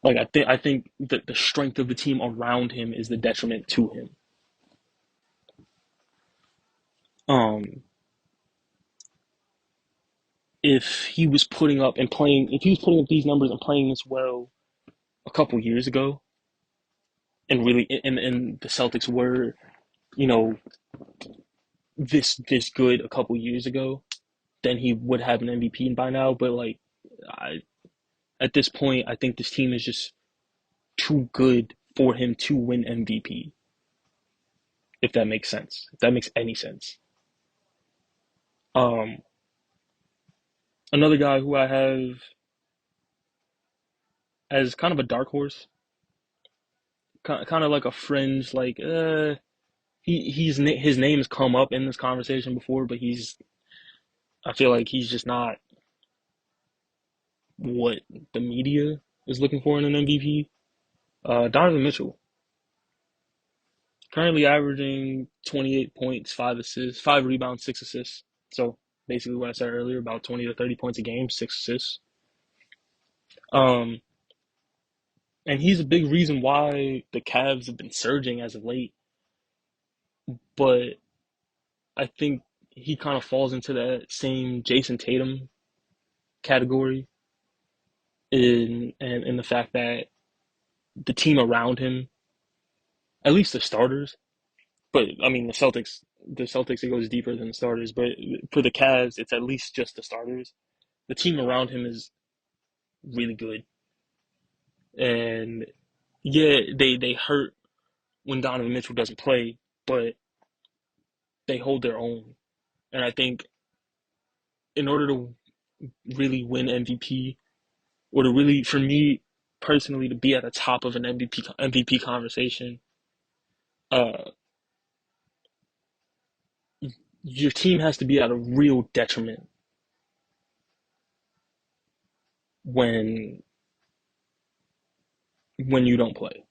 Like I think that the strength of the team around him is the detriment to him. Um, if he was putting up these numbers and playing this well a couple years ago, and really, and the Celtics were, you know, this good a couple years ago, then he would have an MVP by now. But like, I at this point, I think this team is just too good for him to win MVP. If that makes sense, if that makes any sense. Um, Another guy who I have as kind of a dark horse, kind of like a fringe, like his name has come up in this conversation before, but I feel like he's just not what the media is looking for in an MVP. Donovan Mitchell, currently averaging 28 points, 5 assists, 5 rebounds, 6 assists. So basically what I said earlier, about 20 to 30 points a game, 6 assists. Um, and he's a big reason why the Cavs have been surging as of late. But I think he kind of falls into that same Jason Tatum category in the fact that the team around him, at least the starters, but I mean the Celtics it goes deeper than the starters, but for the Cavs it's at least just the starters. The team around him is really good, and yeah, they hurt when Donovan Mitchell doesn't play, but they hold their own. And I think in order to really win MVP, or to really, for me personally, to be at the top of an MVP conversation, uh, your team has to be at a real detriment when you don't play.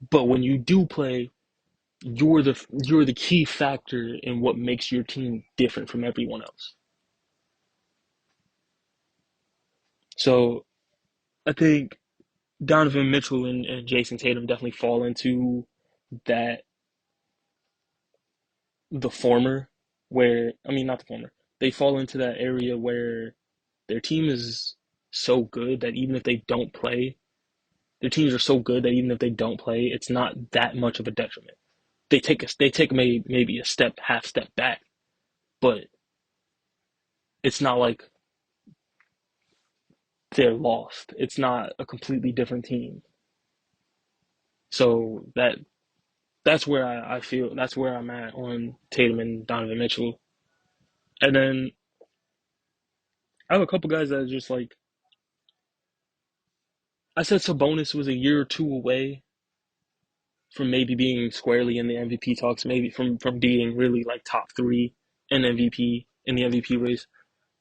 But when you do play, you're the key factor in what makes your team different from everyone else. So I think Donovan Mitchell and Jason Tatum definitely fall into that the former, where I mean not the former. They fall into that area where their team is so good that even if they don't play, their teams are so good that even if they don't play, it's not that much of a detriment. They take maybe a half step back, but it's not like they're lost. It's not a completely different team. So that's where I feel that's where I'm at on Tatum and Donovan Mitchell. And then I have a couple guys that are just like I said Sabonis was a year or two away from maybe being squarely in the MVP talks, maybe from being really like top three in MVP in the MVP race.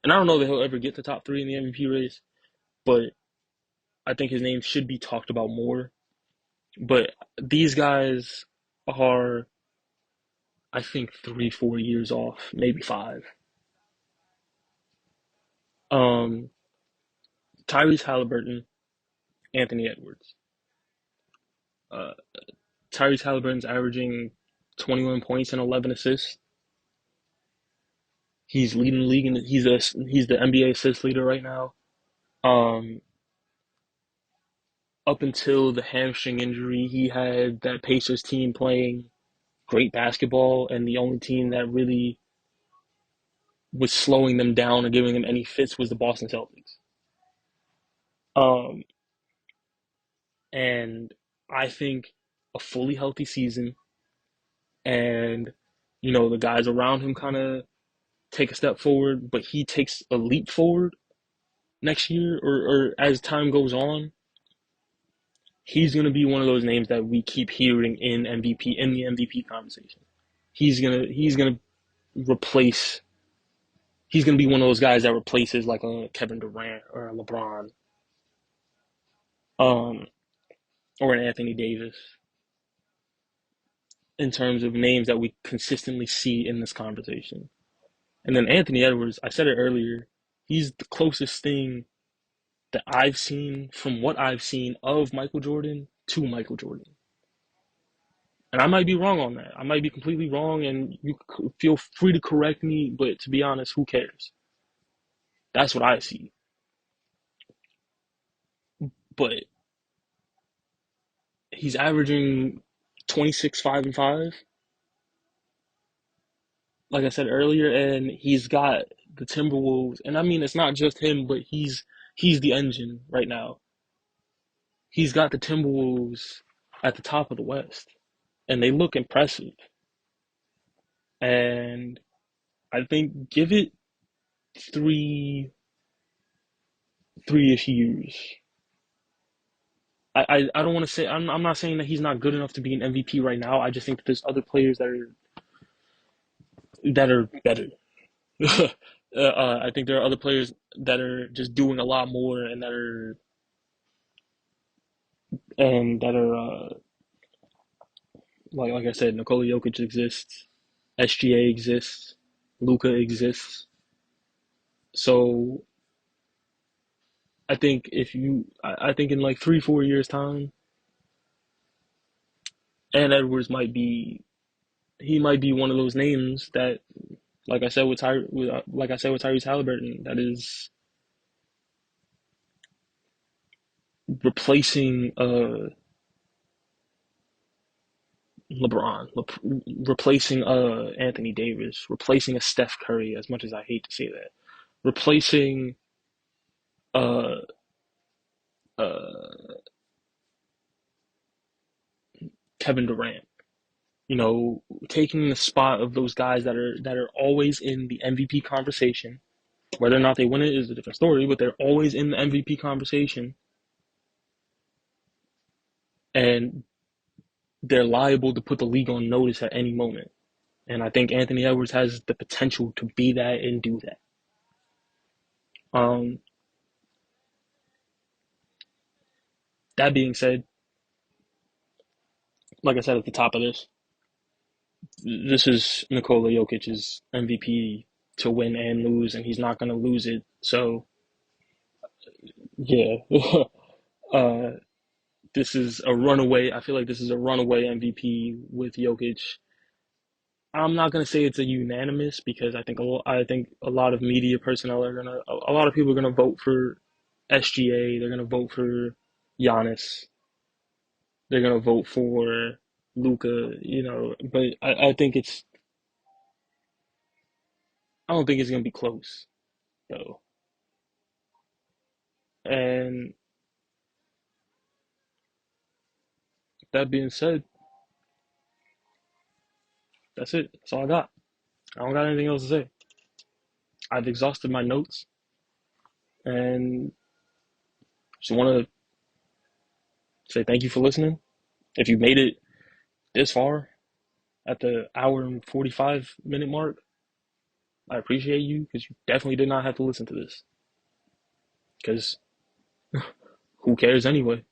And I don't know that he'll ever get to top three in the MVP race, but I think his name should be talked about more. But these guys are I think 3, 4 years off, maybe five. Um, Tyrese Halliburton, Anthony Edwards. Uh, Tyrese Halliburton's averaging 21 points and 11 assists. He's leading the league, and he's the NBA assist leader right now. Um, Up until the hamstring injury, he had that Pacers team playing great basketball, and the only team that really was slowing them down or giving them any fits was the Boston Celtics. Um, and I think a fully healthy season and the guys around him kind of take a step forward, but he takes a leap forward next year or as time goes on, he's going to be one of those names that we keep hearing in the MVP conversation. He's going to replace he's going to be one of those guys that replaces like a Kevin Durant or a LeBron, um or an Anthony Davis in terms of names that we consistently see in this conversation. And then Anthony Edwards, I said it earlier, he's the closest thing that I've seen from what I've seen of Michael Jordan to Michael Jordan. And I might be wrong on that. I might be completely wrong, and you feel free to correct me, but to be honest, who cares? That's what I see. But he's averaging 26, 5, and 5, like I said earlier, and he's got the Timberwolves. And I mean, it's not just him, but he's the engine right now. He's got the Timberwolves at the top of the West, and they look impressive. And I think give it three 3-ish years. I don't want to say I'm not saying that he's not good enough to be an MVP right now. I just think that there's other players that are better. I think there are other players that are just doing a lot more and that are like I said, Nikola Jokic exists, SGA exists, Luka exists. So I think in like 3, 4 years time, and Edwards might be one of those names that, like I said with Tyrese Halliburton, that is replacing LeBron, replacing Anthony Davis, replacing a Steph Curry. As much as I hate to say that, replacing uh uh Kevin Durant. Taking the spot of those guys that are always in the MVP conversation. Whether or not they win it is a different story, but they're always in the MVP conversation, and they're liable to put the league on notice at any moment. And I think Anthony Edwards has the potential to be that and do that. Um, that being said, like I said at the top of this is Nikola Jokic's MVP to win and lose, and he's not going to lose it. So, yeah, uh, this is a runaway. I feel like this is a runaway MVP with Jokic. I'm not gonna say it's a unanimous because I think a lot of media personnel are gonna a lot of people are gonna vote for SGA. They're gonna vote for Giannis. They're gonna vote for Luka. But I don't think it's gonna be close though. And that being said, that's it. That's all I got. I don't got anything else to say. I've exhausted my notes and just want to say thank you for listening. If you made it this far at the hour and 45-minute mark, I appreciate you because you definitely did not have to listen to this. Because who cares anyway?